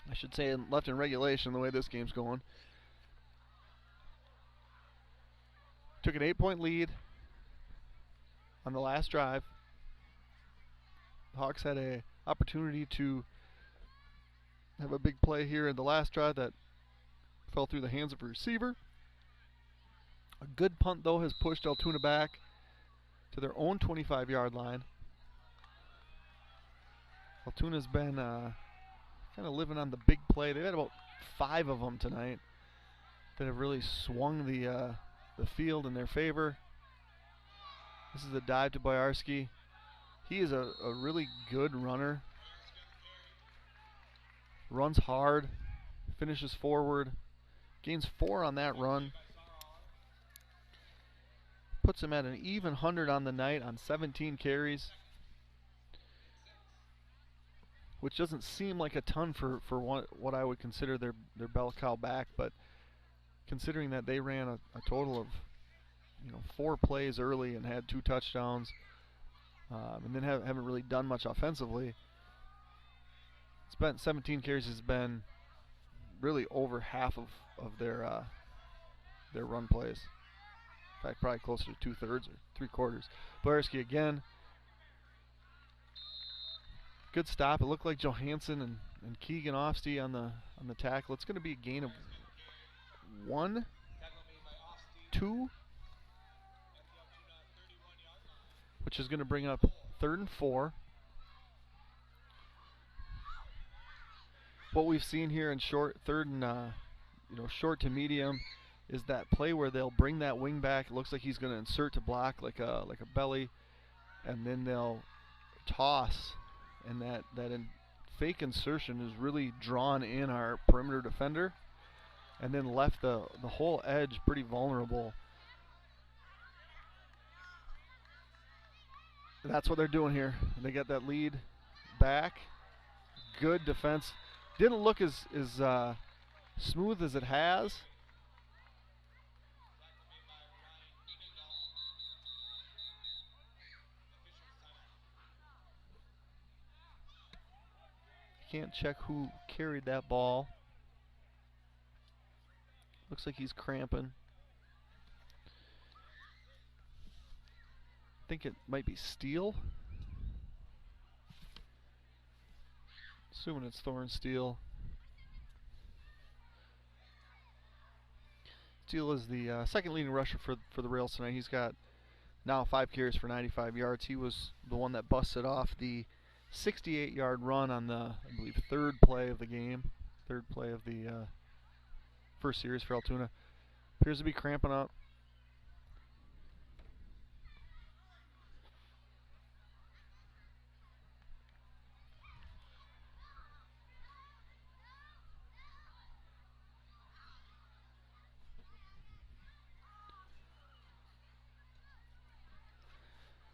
I should say left in regulation the way this game's going. Took an 8-point lead on the last drive. The Hawks had an opportunity to have a big play here in the last drive that fell through the hands of a receiver. A good punt, though, has pushed Altoona back to their own 25-yard line. Altoona's been kind of living on the big play. They've had about 5 of them tonight that have really swung the field in their favor. This is a dive to Boyarski. He is a really good runner. Runs hard, finishes forward, gains 4 on that run. Puts him at an even 100 on the night on 17 carries, which doesn't seem like a ton for what I would consider their bell cow back, but considering that they ran a total of 4 plays early and had 2 touchdowns, and then haven't really done much offensively. Spent 17 carries has been really over half of their run plays. In fact, probably closer to 2/3 or 3/4. Boyarski again. Good stop. It looked like Johansson and Keegan Ofsty on the tackle. It's going to be a gain of 1, 2, which is going to bring up 3rd and 4. What we've seen here in short to medium is that play where they'll bring that wing back. It looks like he's going to insert to block like a belly, and then they'll toss, and that fake insertion is really drawn in our perimeter defender, and then left the whole edge pretty vulnerable. That's what they're doing here. They got that lead back. Good defense. Didn't look as smooth as it has. Can't check who carried that ball. Looks like he's cramping. I think it might be Steele. Assuming it's Thorne Steele. Steele is the second leading rusher for the Rails tonight. He's got now 5 carries for 95 yards. He was the one that busted off the 68-yard run on the, I believe, third play of the game. Third play of the first series for Altoona. Appears to be cramping up.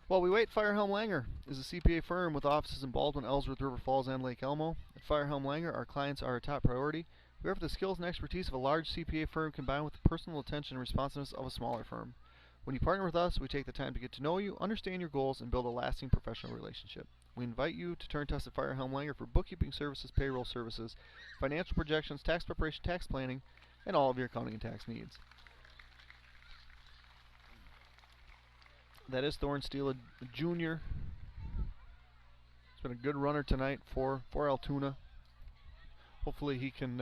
While we wait, Firehelm Langer is a CPA firm with offices in Baldwin, Ellsworth, River Falls, and Lake Elmo. At Firehelm Langer, our clients are our top priority. We offer the skills and expertise of a large CPA firm combined with the personal attention and responsiveness of a smaller firm. When you partner with us, we take the time to get to know you, understand your goals, and build a lasting professional relationship. We invite you to turn to us at Firehelm Langer for bookkeeping services, payroll services, financial projections, tax preparation, tax planning, and all of your accounting and tax needs. That is Thorne Steele, a junior. He's been a good runner tonight for Altoona. Hopefully he can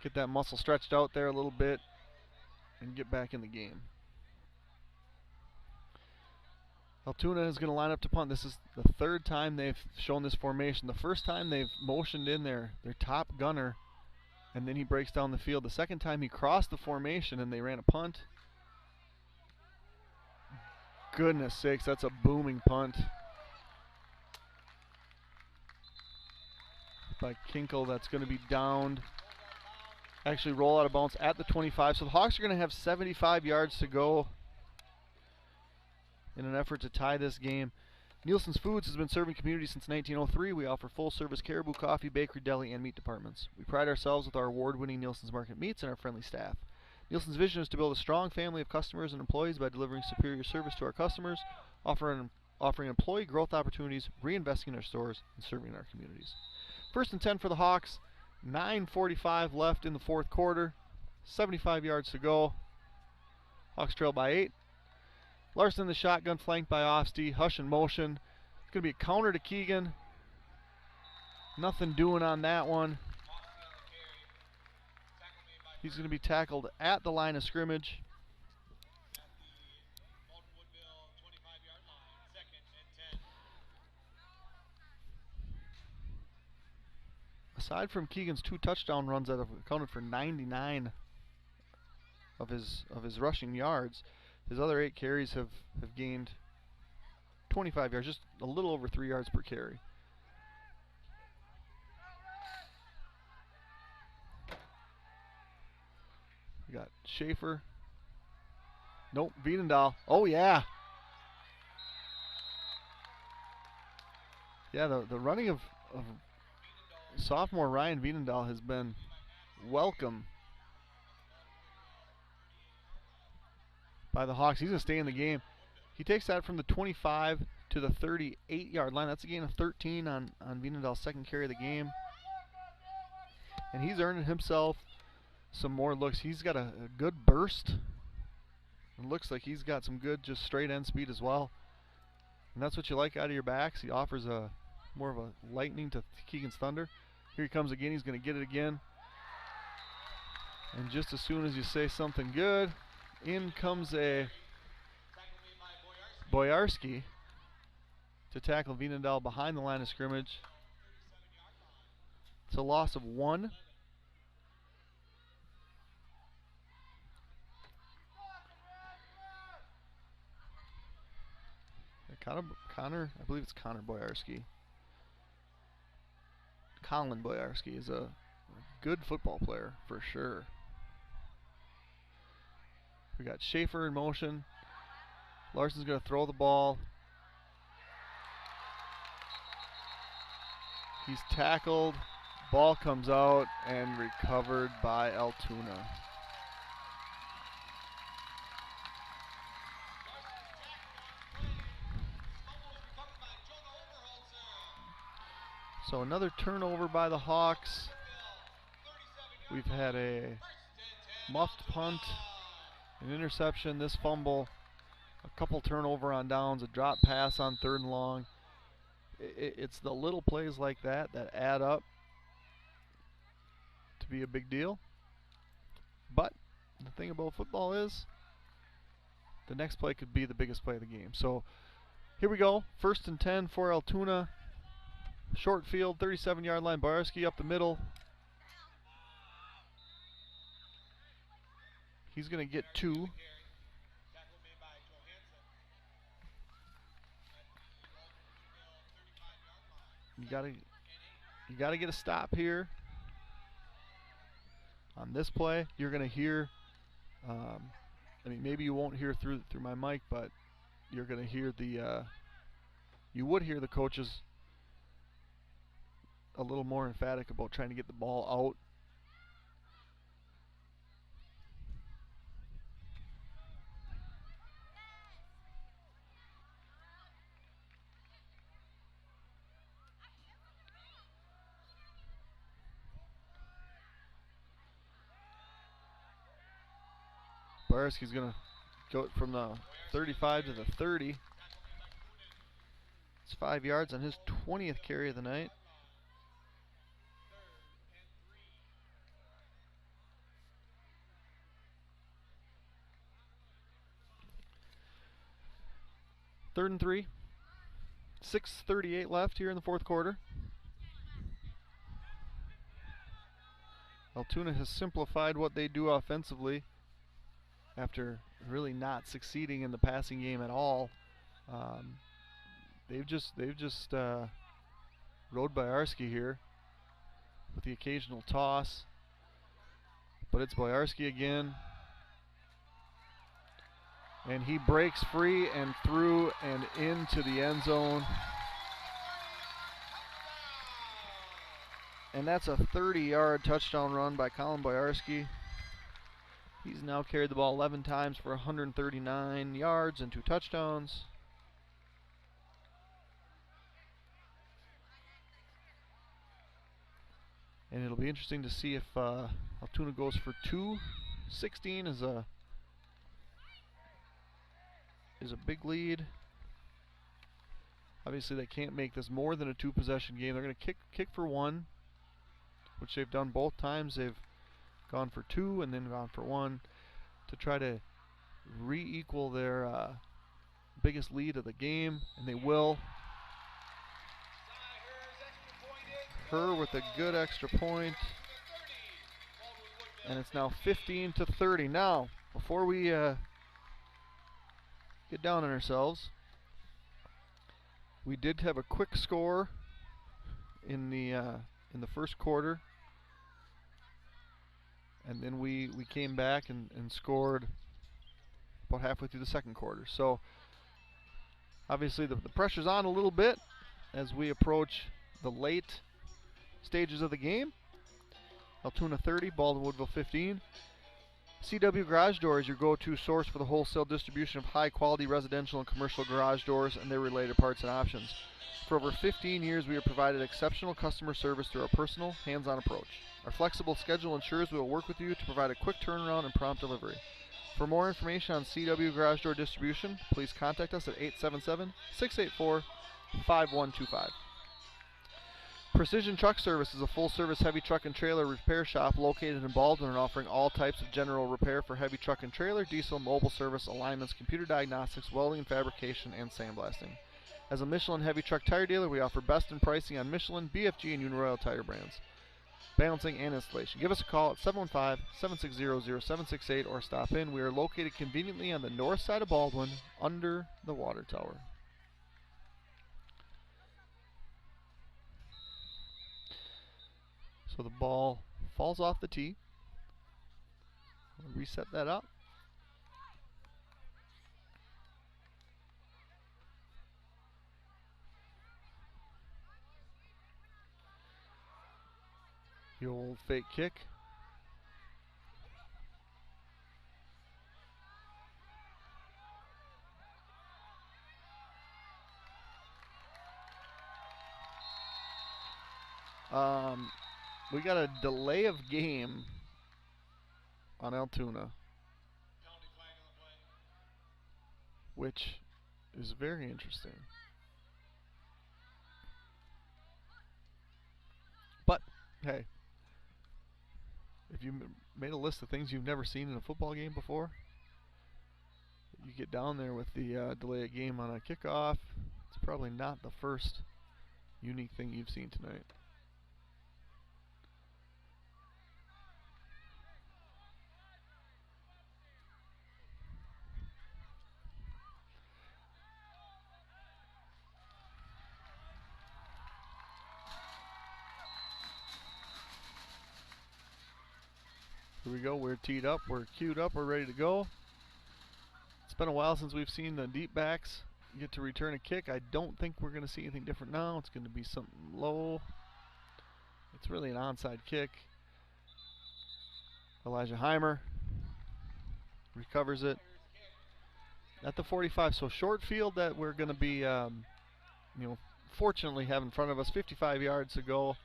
get that muscle stretched out there a little bit and get back in the game. Altoona is going to line up to punt. This is the third time they've shown this formation. The first time they've motioned in their top gunner, and then he breaks down the field. The second time he crossed the formation and they ran a punt. Goodness sakes, that's a booming punt by Kinkle. That's going to be downed. Actually roll out of bounds at the 25. So the Hawks are going to have 75 yards to go in an effort to tie this game. Nielsen's Foods has been serving community since 1903. We offer full-service caribou, coffee, bakery, deli, and meat departments. We pride ourselves with our award-winning Nielsen's Market meats and our friendly staff. Nielsen's vision is to build a strong family of customers and employees by delivering superior service to our customers, offering employee growth opportunities, reinvesting in our stores, and serving our communities. 1st and 10 for the Hawks. 9:45 left in the fourth quarter. 75 yards to go. Hawks trail by 8. Larson in the shotgun, flanked by Ofsty. Hush in motion. It's going to be a counter to Keegan. Nothing doing on that one. He's going to be tackled at the line of scrimmage. Aside from Keegan's 2 touchdown runs that have accounted for 99 of his rushing yards, his other 8 carries have gained 25 yards, just a little over 3 yards per carry. We got Schaefer. Nope, Wiedendahl. Oh, yeah. Yeah, the running of sophomore Ryan Wiedendahl has been welcome by the Hawks. He's going to stay in the game. He takes that from the 25 to the 38-yard line. That's a gain of 13 on Wiedendahl's second carry of the game. And he's earning himself some more looks. He's got a good burst. It looks like he's got some good just straight end speed as well. And that's what you like out of your backs. He offers a more of a lightning to Keegan's thunder. Here he comes again. He's going to get it again. And just as soon as you say something good, in comes a Boyarski to tackle Wiedendahl behind the line of scrimmage. It's a loss of 1. Connor, I believe it's Connor Boyarski. Colin Boyarski is a good football player for sure. We got Schaefer in motion. Larson's going to throw the ball. He's tackled. Ball comes out and recovered by Altoona. So another turnover by the Hawks. We've had a muffed punt, an interception, this fumble, a couple turnover on downs, a drop pass on 3rd and long. It's the little plays like that that add up to be a big deal. But the thing about football is the next play could be the biggest play of the game. So here we go. 1st and 10 for Altoona. Short field, 37-yard line. Bojarski up the middle. He's going to get 2. You got to get a stop here. On this play, you're going to hear, I mean, maybe you won't hear through my mic, but you're going to hear you would hear the coaches a little more emphatic about trying to get the ball out. Bojarski's going to go from the 35 to the 30. It's 5 yards on his 20th carry of the night. Third and 3. 6:38 left here in the 4th quarter. Altoona has simplified what they do offensively after really not succeeding in the passing game at all. They've just rode Bojarski here with the occasional toss, but it's Bojarski again. And he breaks free and through and into the end zone. And that's a 30-yard touchdown run by Colin Bojarski. He's now carried the ball 11 times for 139 yards and 2 touchdowns. And it'll be interesting to see if Altoona goes for 2. 16 is a big lead. Obviously, they can't make this more than a 2-possession game. They're going to kick for 1, which they've done both times. They've gone for 2 and then gone for 1 to try to re-equal their biggest lead of the game, and they will. Her with a good extra point, and it's now 15-30. Now, before we get down on ourselves, we did have a quick score in the 1st quarter, and then we came back and scored about halfway through the 2nd quarter. So obviously the pressure's on a little bit as we approach the late stages of the game. Altoona 30, Baldwin Woodville 15. CW Garage Door is your go-to source for the wholesale distribution of high-quality residential and commercial garage doors and their related parts and options. For over 15 years, we have provided exceptional customer service through our personal, hands-on approach. Our flexible schedule ensures we will work with you to provide a quick turnaround and prompt delivery. For more information on CW Garage Door distribution, please contact us at 877-684-5125. Precision Truck Service is a full-service heavy truck and trailer repair shop located in Baldwin and offering all types of general repair for heavy truck and trailer, diesel, mobile service, alignments, computer diagnostics, welding and fabrication, and sandblasting. As a Michelin heavy truck tire dealer, we offer best in pricing on Michelin, BFG, and Uniroyal tire brands. Balancing and installation. Give us a call at 715-760-0768 or stop in. We are located conveniently on the north side of Baldwin under the water tower. So the ball falls off the tee. We'll reset that up. old fake kick. We got a delay of game on Altoona, which is very interesting. But, hey, if you made a list of things you've never seen in a football game before, you get down there with the delay of game on a kickoff, it's probably not the first unique thing you've seen tonight. Here we go, we're teed up, we're queued up, we're ready to go. It's been a while since we've seen the deep backs get to return a kick. I don't think we're going to see anything different now. It's going to be something low. It's really an onside kick. Elijah Heimer recovers it at the 45. So short field that we're going to be, fortunately have in front of us. 55 yards to go.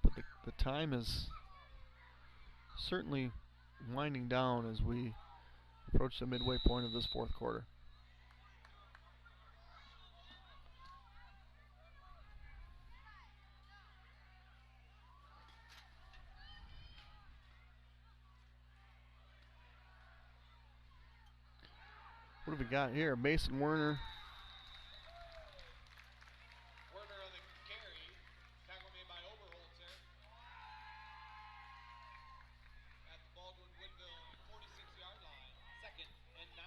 But the time is certainly winding down as we approach the midway point of this fourth quarter. What have we got here? Mason Werner. Werner on the carry. Tackle made by Oberholzer. At the Baldwin-Woodville 46-yard line. 2nd and 9.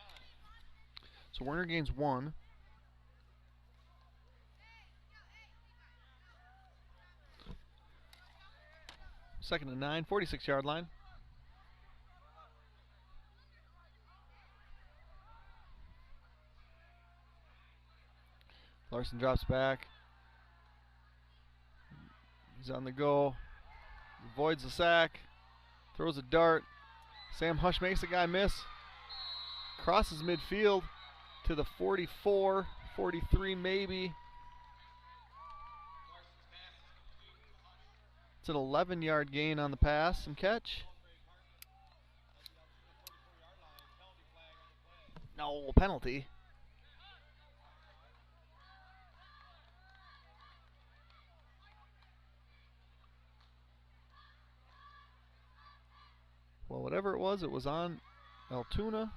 So Werner gains 1. Second and 9, 46-yard line. Larson drops back. He's on the go. Avoids the sack. Throws a dart. Sam Hush makes the guy miss. Crosses midfield to the 44, 43 maybe. It's an 11-yard gain on the pass and catch. No penalty. Well, whatever it was on Altoona.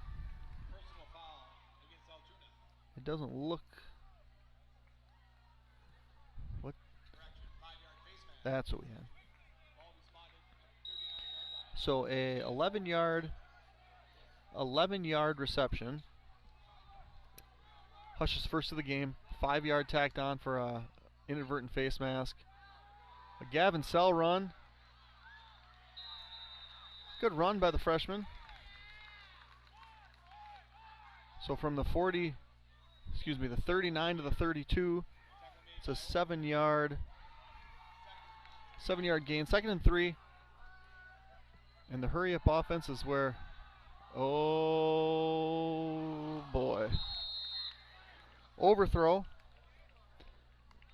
Personal foul against Altoona. It doesn't look. What? That's what we had. So a 11-yard reception. Hush is first of the game. 5-yard tacked on for a inadvertent face mask. A Gavin Sell run. Good run by the freshman. So from the 39 to the 32, it's a 7-yard gain. 2nd and 3. And the hurry up offense is where, oh boy. Overthrow.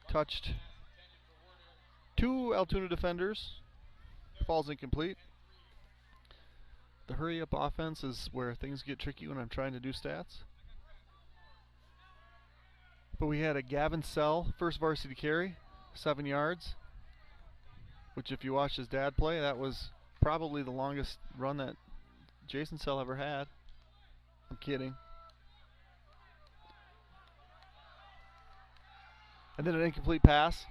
Touched 2 Altoona defenders. Falls incomplete. The hurry up offense is where things get tricky when I'm trying to do stats. But we had a Gavin Sell first varsity carry, 7 yards. Which if you watched his dad play, that was probably the longest run that Jason Sell ever had. I'm kidding. And then an incomplete pass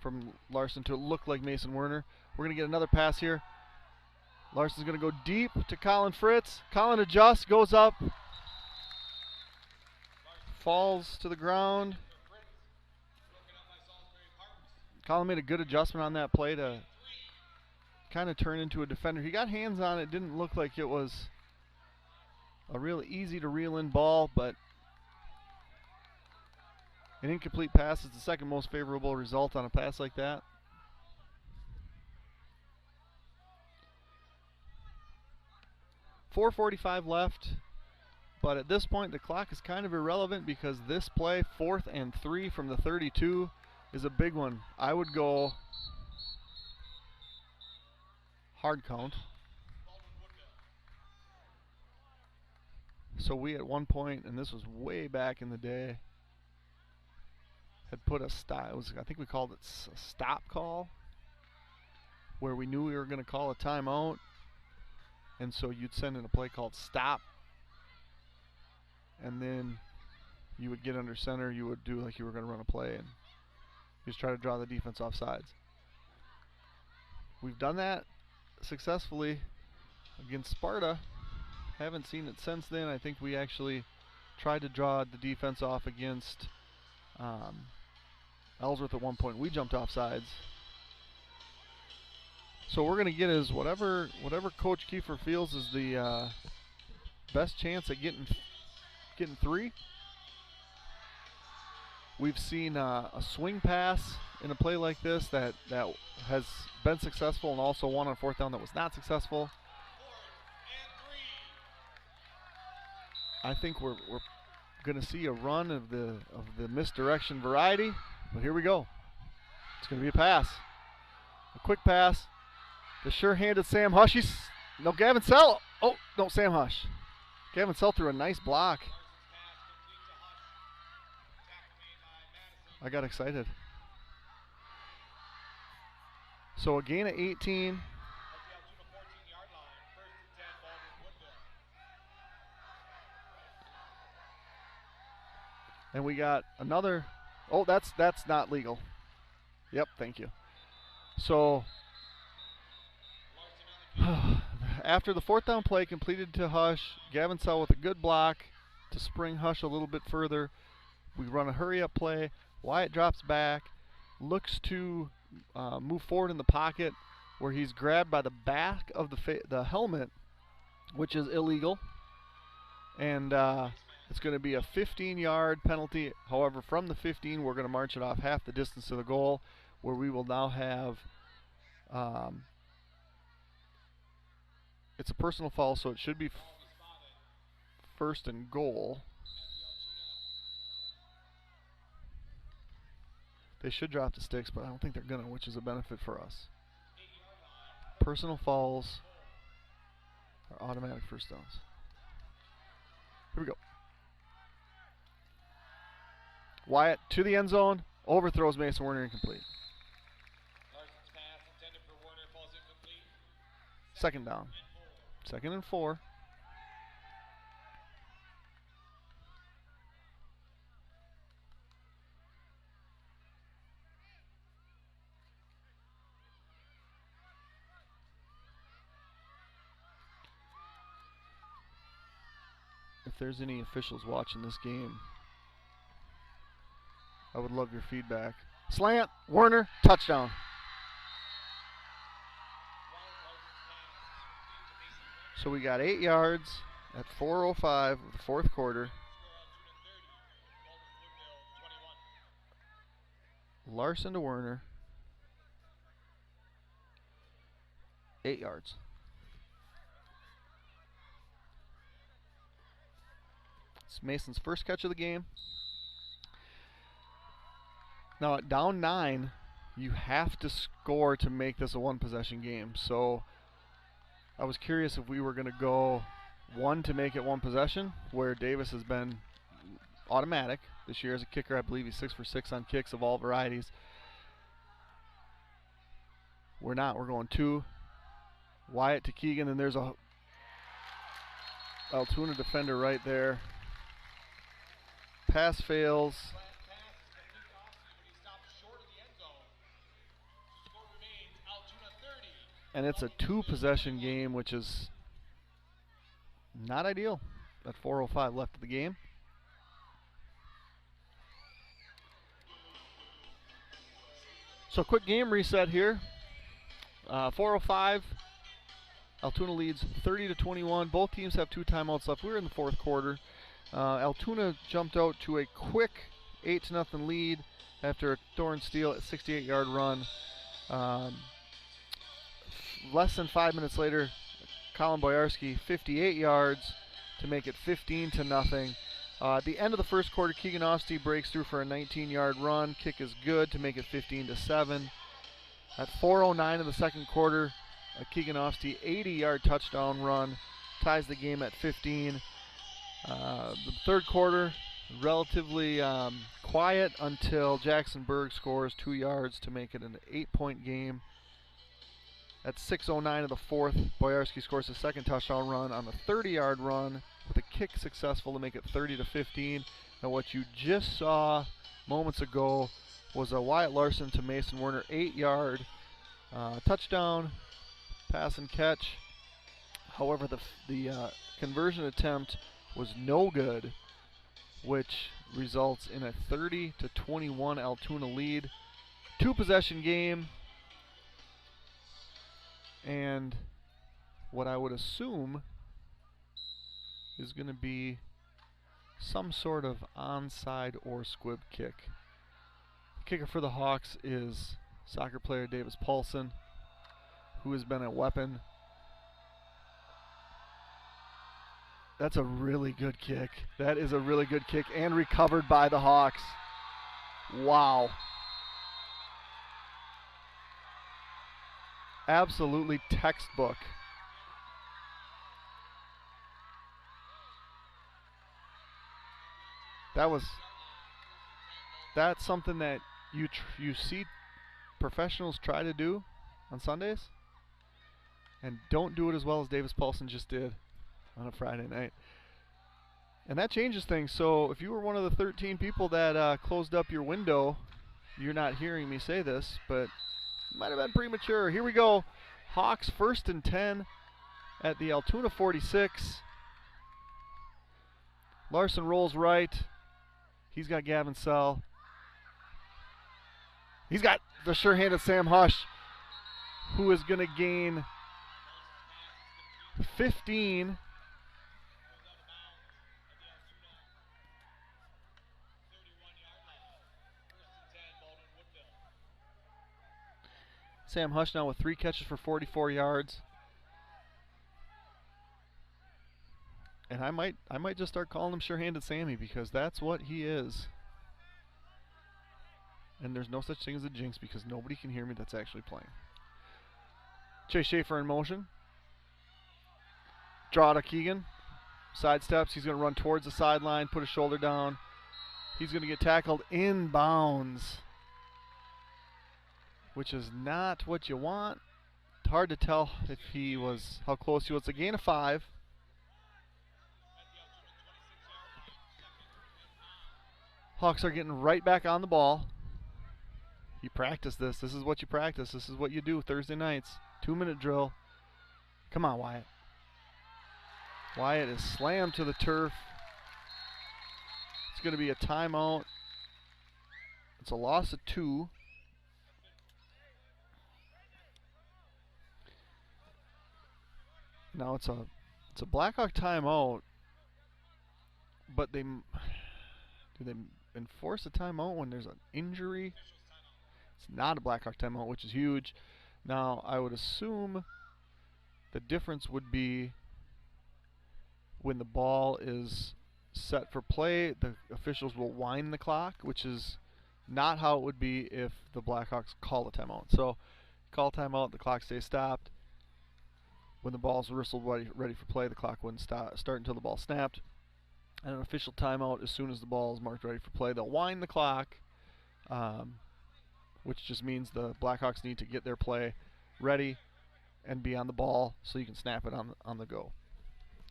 from Larson to look like Mason Werner. We're going to get another pass here. Larson's going to go deep to Colin Fritz. Colin adjusts, goes up, falls to the ground. Colin made a good adjustment on that play to kind of turn into a defender. He got hands on it. Didn't look like it was a real easy to reel in ball, but An incomplete pass is the second most favorable result on a pass like that. .445 left, but at this point the clock is kind of irrelevant because this play, 4th and 3 from the 32, is a big one. I would go hard count. So we at one point, and this was way back in the day, had put a stop. I think we called it a stop call, where we knew we were going to call a timeout, and so you'd send in a play called stop, and then you would get under center. You would do like you were going to run a play and just try to draw the defense off sides. We've done that successfully against Sparta. Haven't seen it since then. I think we actually tried to draw the defense off against Ellsworth at one point. We jumped off sides. So we're going to get is whatever Coach Kiefer feels is the best chance at getting 3. We've seen a swing pass in a play like this that has been successful, and also one on 4th down that was not successful. I think we're going to see a run of the misdirection variety, but here we go. It's going to be a pass, a quick pass. The sure-handed Sam Hush. No, Gavin Sell. Oh, no, Sam Hush. Gavin Sell threw a nice block. I got excited. So a gain of 18. And we got another. Oh, that's not legal. Yep, thank you. So after the 4th down play completed to Hush, Gavin Sell with a good block to spring Hush a little bit further. We run a hurry-up play. Wyatt drops back, looks to move forward in the pocket, where he's grabbed by the back of the helmet, which is illegal. And it's going to be a 15-yard penalty. However, from the 15, we're going to march it off half the distance to the goal, where we will now have it's a personal foul, so it should be 1st and goal. They should drop the sticks, but I don't think they're going to, which is a benefit for us. Personal fouls are automatic first downs. Here we go. Wyatt to the end zone, overthrows Mason Werner, incomplete. Larson's pass intended for Werner falls incomplete. 2nd down. 2nd and 4. If there's any officials watching this game, I would love your feedback. Slant, Werner, touchdown. So we got 8 yards at 4:05 of the 4th quarter. Larson to Werner. 8 yards. It's Mason's first catch of the game. Now at down 9, you have to score to make this a 1-possession game. So I was curious if we were going to go 1 to make it 1 possession, where Davis has been automatic this year as a kicker. I believe he's 6 for 6 on kicks of all varieties. We're not. We're going 2. Wyatt to Keegan, and there's a Altoona defender right there. Pass fails. And it's a 2-possession game, which is not ideal at 4:05 left of the game. So quick game reset here. 4:05. Altoona leads 30-21. Both teams have 2 timeouts left. We're in the 4th quarter. Altoona jumped out to a quick 8-0 lead after a Thorne Steele at 68-yard run. Less than 5 minutes later, Colin Boyarski 58 yards to make it 15-0. At the end of the first quarter, Keegan Ofsty breaks through for a 19-yard run. Kick is good to make it 15-7. At 4:09 of the second quarter, a Keegan Ofsty 80-yard touchdown run ties the game at 15. The third quarter, relatively quiet until Jackson Berg scores 2 yards to make it an 8-point game. At 6:09 of the fourth, Boyarski scores his second touchdown run on the 30-yard run with a kick successful to make it 30-15. And what you just saw moments ago was a Wyatt Larson to Mason Werner 8-yard touchdown, pass and catch. However, the conversion attempt was no good, which results in a 30-21 Altoona lead. 2-possession game, and what I would assume is going to be some sort of onside or squib kick. The kicker for the Hawks is soccer player Davis Paulson, who has been a weapon. That's a really good kick. That is a really good kick, and recovered by the Hawks. Wow. Absolutely textbook. That's something that you see professionals try to do on Sundays, and don't do it as well as Davis Paulson just did on a Friday night. And that changes things. So if you were one of the 13 people that closed up your window, you're not hearing me say this, but it might have been premature. Here we go. Hawks 1st and 10 at the Altoona 46. Larson rolls right. He's got Gavin Sell. He's got the sure-handed Sam Hush, who is going to gain 15. Sam Hush now with 3 catches for 44 yards. And I might just start calling him sure-handed Sammy, because that's what he is. And there's no such thing as a jinx, because nobody can hear me that's actually playing. Chase Schaefer in motion. Draw to Keegan. Sidesteps. He's going to run towards the sideline, put his shoulder down. He's going to get tackled inbounds, which is not what you want. It's hard to tell if how close he was. A gain of 5. Hawks are getting right back on the ball. You practice this. This is what you practice. This is what you do Thursday nights. 2-minute drill. Come on, Wyatt. Wyatt is slammed to the turf. It's going to be a timeout. It's a loss of 2. Now it's a Blackhawk timeout, but do they enforce a timeout when there's an injury? It's not a Blackhawk timeout, which is huge. Now I would assume the difference would be when the ball is set for play, the officials will wind the clock, which is not how it would be if the Blackhawks call a timeout. So call timeout, the clock stays stopped. When the ball's whistled ready for play, the clock wouldn't start until the ball snapped. And an official timeout, as soon as the ball is marked ready for play, they'll wind the clock, which just means the Blackhawks need to get their play ready and be on the ball so you can snap it on the go.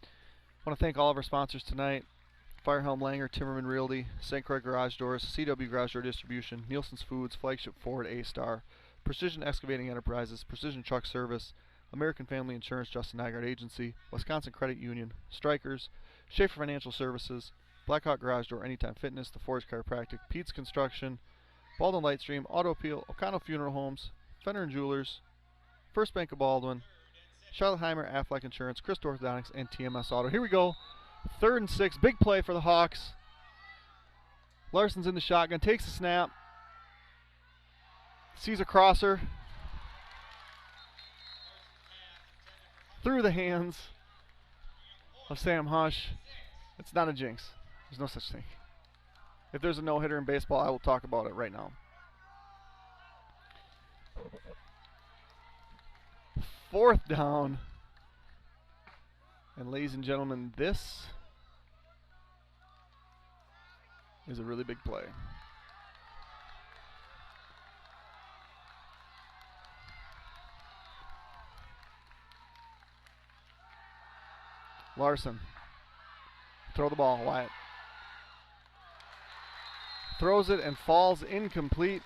I want to thank all of our sponsors tonight: Firehelm Langer, Timmerman Realty, St. Croix Garage Doors, CW Garage Door Distribution, Nielsen's Foods, Flagship Ford, A-Star, Precision Excavating Enterprises, Precision Truck Service, American Family Insurance, Justin Nygaard Agency, Wisconsin Credit Union, Strikers, Schaefer Financial Services, Blackhawk Garage Door, Anytime Fitness, The Forest Chiropractic, Pete's Construction, Baldwin Lightstream, Auto Appeal, O'Connell Funeral Homes, Fenner and Jewelers, First Bank of Baldwin, Charlotte Heimer, Aflac Insurance, Chris Orthodontics, and TMS Auto. Here we go. 3rd and 6. Big play for the Hawks. Larson's in the shotgun, takes the snap, sees a crosser, through the hands of Sam Hush. It's not a jinx. There's no such thing. If there's a no-hitter in baseball, I will talk about it right now. 4th down. And ladies and gentlemen, this is a really big play. Larson. Throw the ball, Wyatt. Throws it and falls incomplete.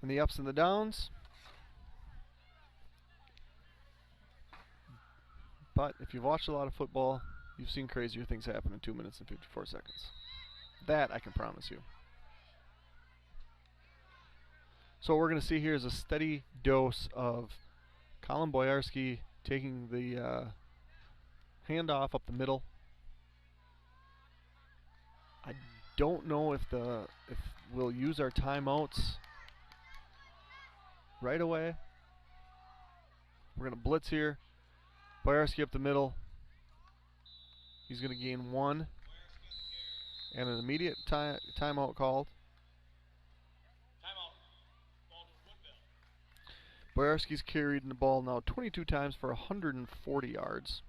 And the ups and the downs. But if you've watched a lot of football, you've seen crazier things happen in 2 minutes and 54 seconds. That I can promise you. So what we're going to see here is a steady dose of Colin Boyarsky taking the handoff up the middle. I don't know if we'll use our timeouts right away. We're going to blitz here. Boyarsky up the middle. He's going to gain 1. And an immediate timeout called. Boyarsky's carried the ball now 22 times for 140 yards.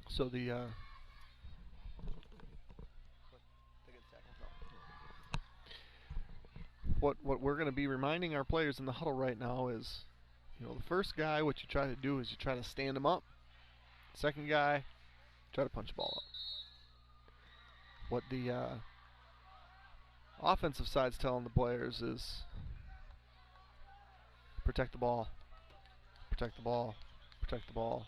So the what we're going to be reminding our players in the huddle right now is, the first guy, what you try to do is you try to stand him up. Second guy, try to punch the ball up. What the offensive side's telling the players is protect the ball, protect the ball, protect the ball.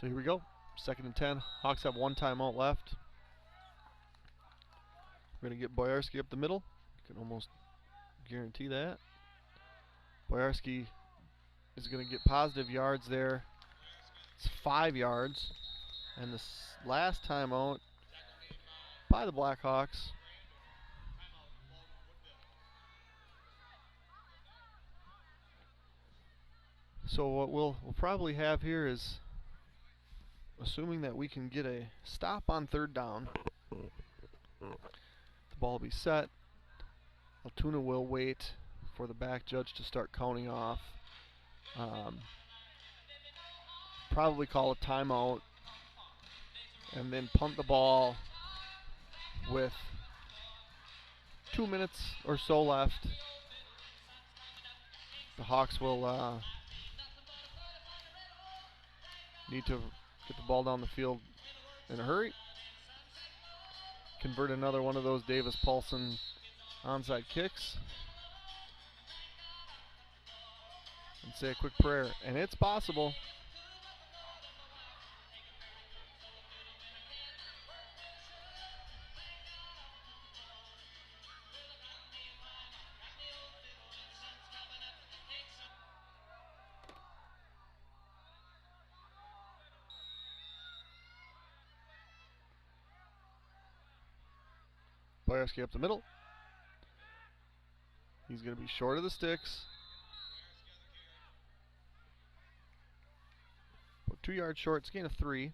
So here we go. 2nd and 10. Hawks have 1 timeout left. We're going to get Boyarsky up the middle. You can almost guarantee that. Boyarsky is going to get positive yards there. It's 5 yards. And this last timeout by the Blackhawks. So what we'll probably have here is, assuming that we can get a stop on 3rd down, the ball will be set. Altoona will wait for the back judge to start counting off. Probably call a timeout and then punt the ball with 2 minutes or so left. The Hawks will need to get the ball down the field in a hurry. Convert another one of those Davis Paulson onside kicks. And say a quick prayer. And it's possible. Boyarsky up the middle. He's going to be short of the sticks. 2 yards short. It's a gain of 3.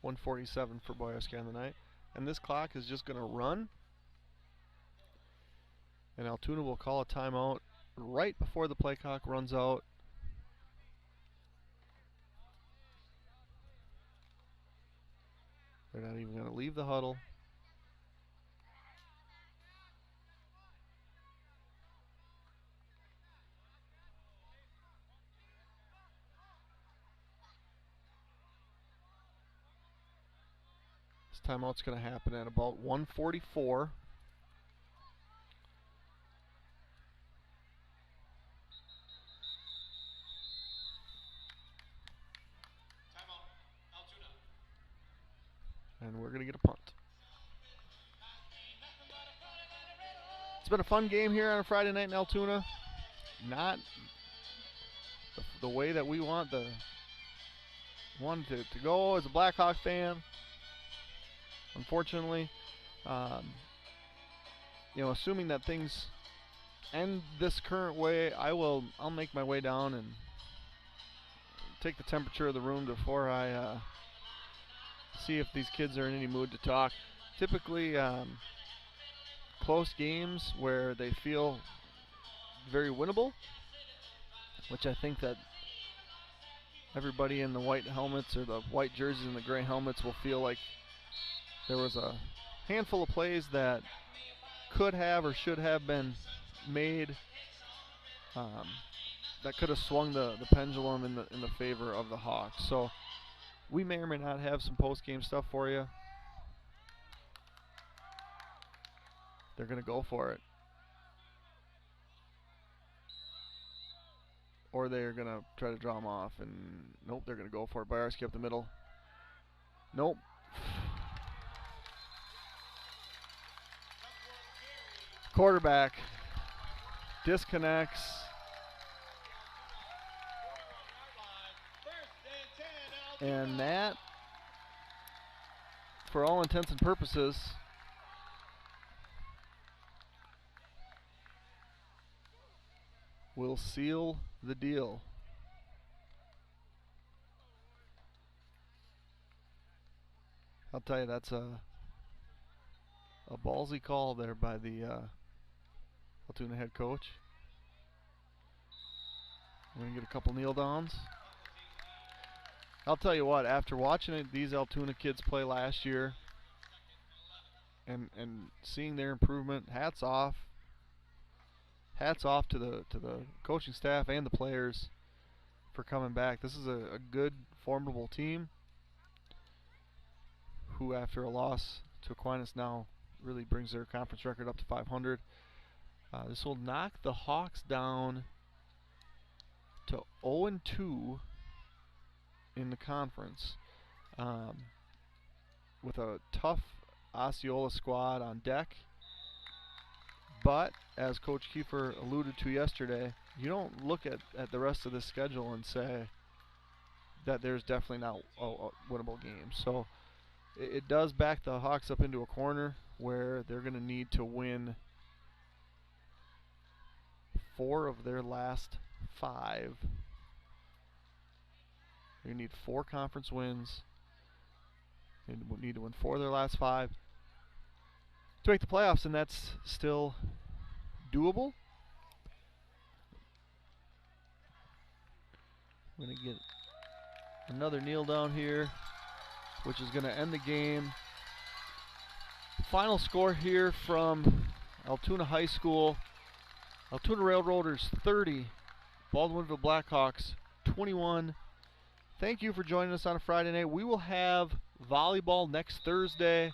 147 for Boyarsky on the night. And this clock is just going to run. And Altoona will call a timeout right before the play clock runs out. They're not even going to leave the huddle. This timeout's going to happen at about 1:44. Timeout, Altoona. And we're going to get a punt. It's been a fun game here on a Friday night in Altoona. Not the way that we wanted to go as a Blackhawk fan. Unfortunately, assuming that things end this current way, I'll make my way down and take the temperature of the room before I see if these kids are in any mood to talk. Typically, close games where they feel very winnable, which I think that everybody in the white helmets or the white jerseys and the gray helmets will feel like there was a handful of plays that could have or should have been made that could have swung the pendulum in the favor of the Hawks. So we may or may not have some post-game stuff for you. They're going to go for it. Or they're going to try to draw them off. And nope, they're going to go for it. Byarski up the middle. Nope. Quarterback disconnects. And that, for all intents and purposes, will seal the deal. I'll tell you, that's a ballsy call there by the Altoona head coach. We're going to get a couple kneel downs. I'll tell you what, after watching these Altoona kids play last year and seeing their improvement, hats off. Hats off to the coaching staff and the players for coming back. This is a good, formidable team who, after a loss to Aquinas, now really brings their conference record up to 500. This will knock the Hawks down to 0-2 in the conference, with a tough Osceola squad on deck. But, as Coach Kiefer alluded to yesterday, you don't look at the rest of the schedule and say that there's definitely not a winnable game. So it does back the Hawks up into a corner where they're going to need to win 4 of their last 5. They need 4 conference wins. They need to win 4 of their last 5 to make the playoffs, and that's still doable. I'm going to get another kneel down here, which is going to end the game. Final score here from Altoona High School. Altoona Railroaders 30, Baldwin-Woodville Blackhawks 21. Thank you for joining us on a Friday night. We will have volleyball next Thursday,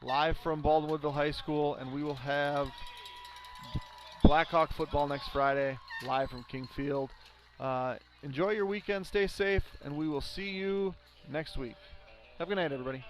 live from Baldwin-Woodville High School, and we will have Blackhawk football next Friday, live from King Field. Enjoy your weekend, stay safe, and we will see you next week. Have a good night, everybody.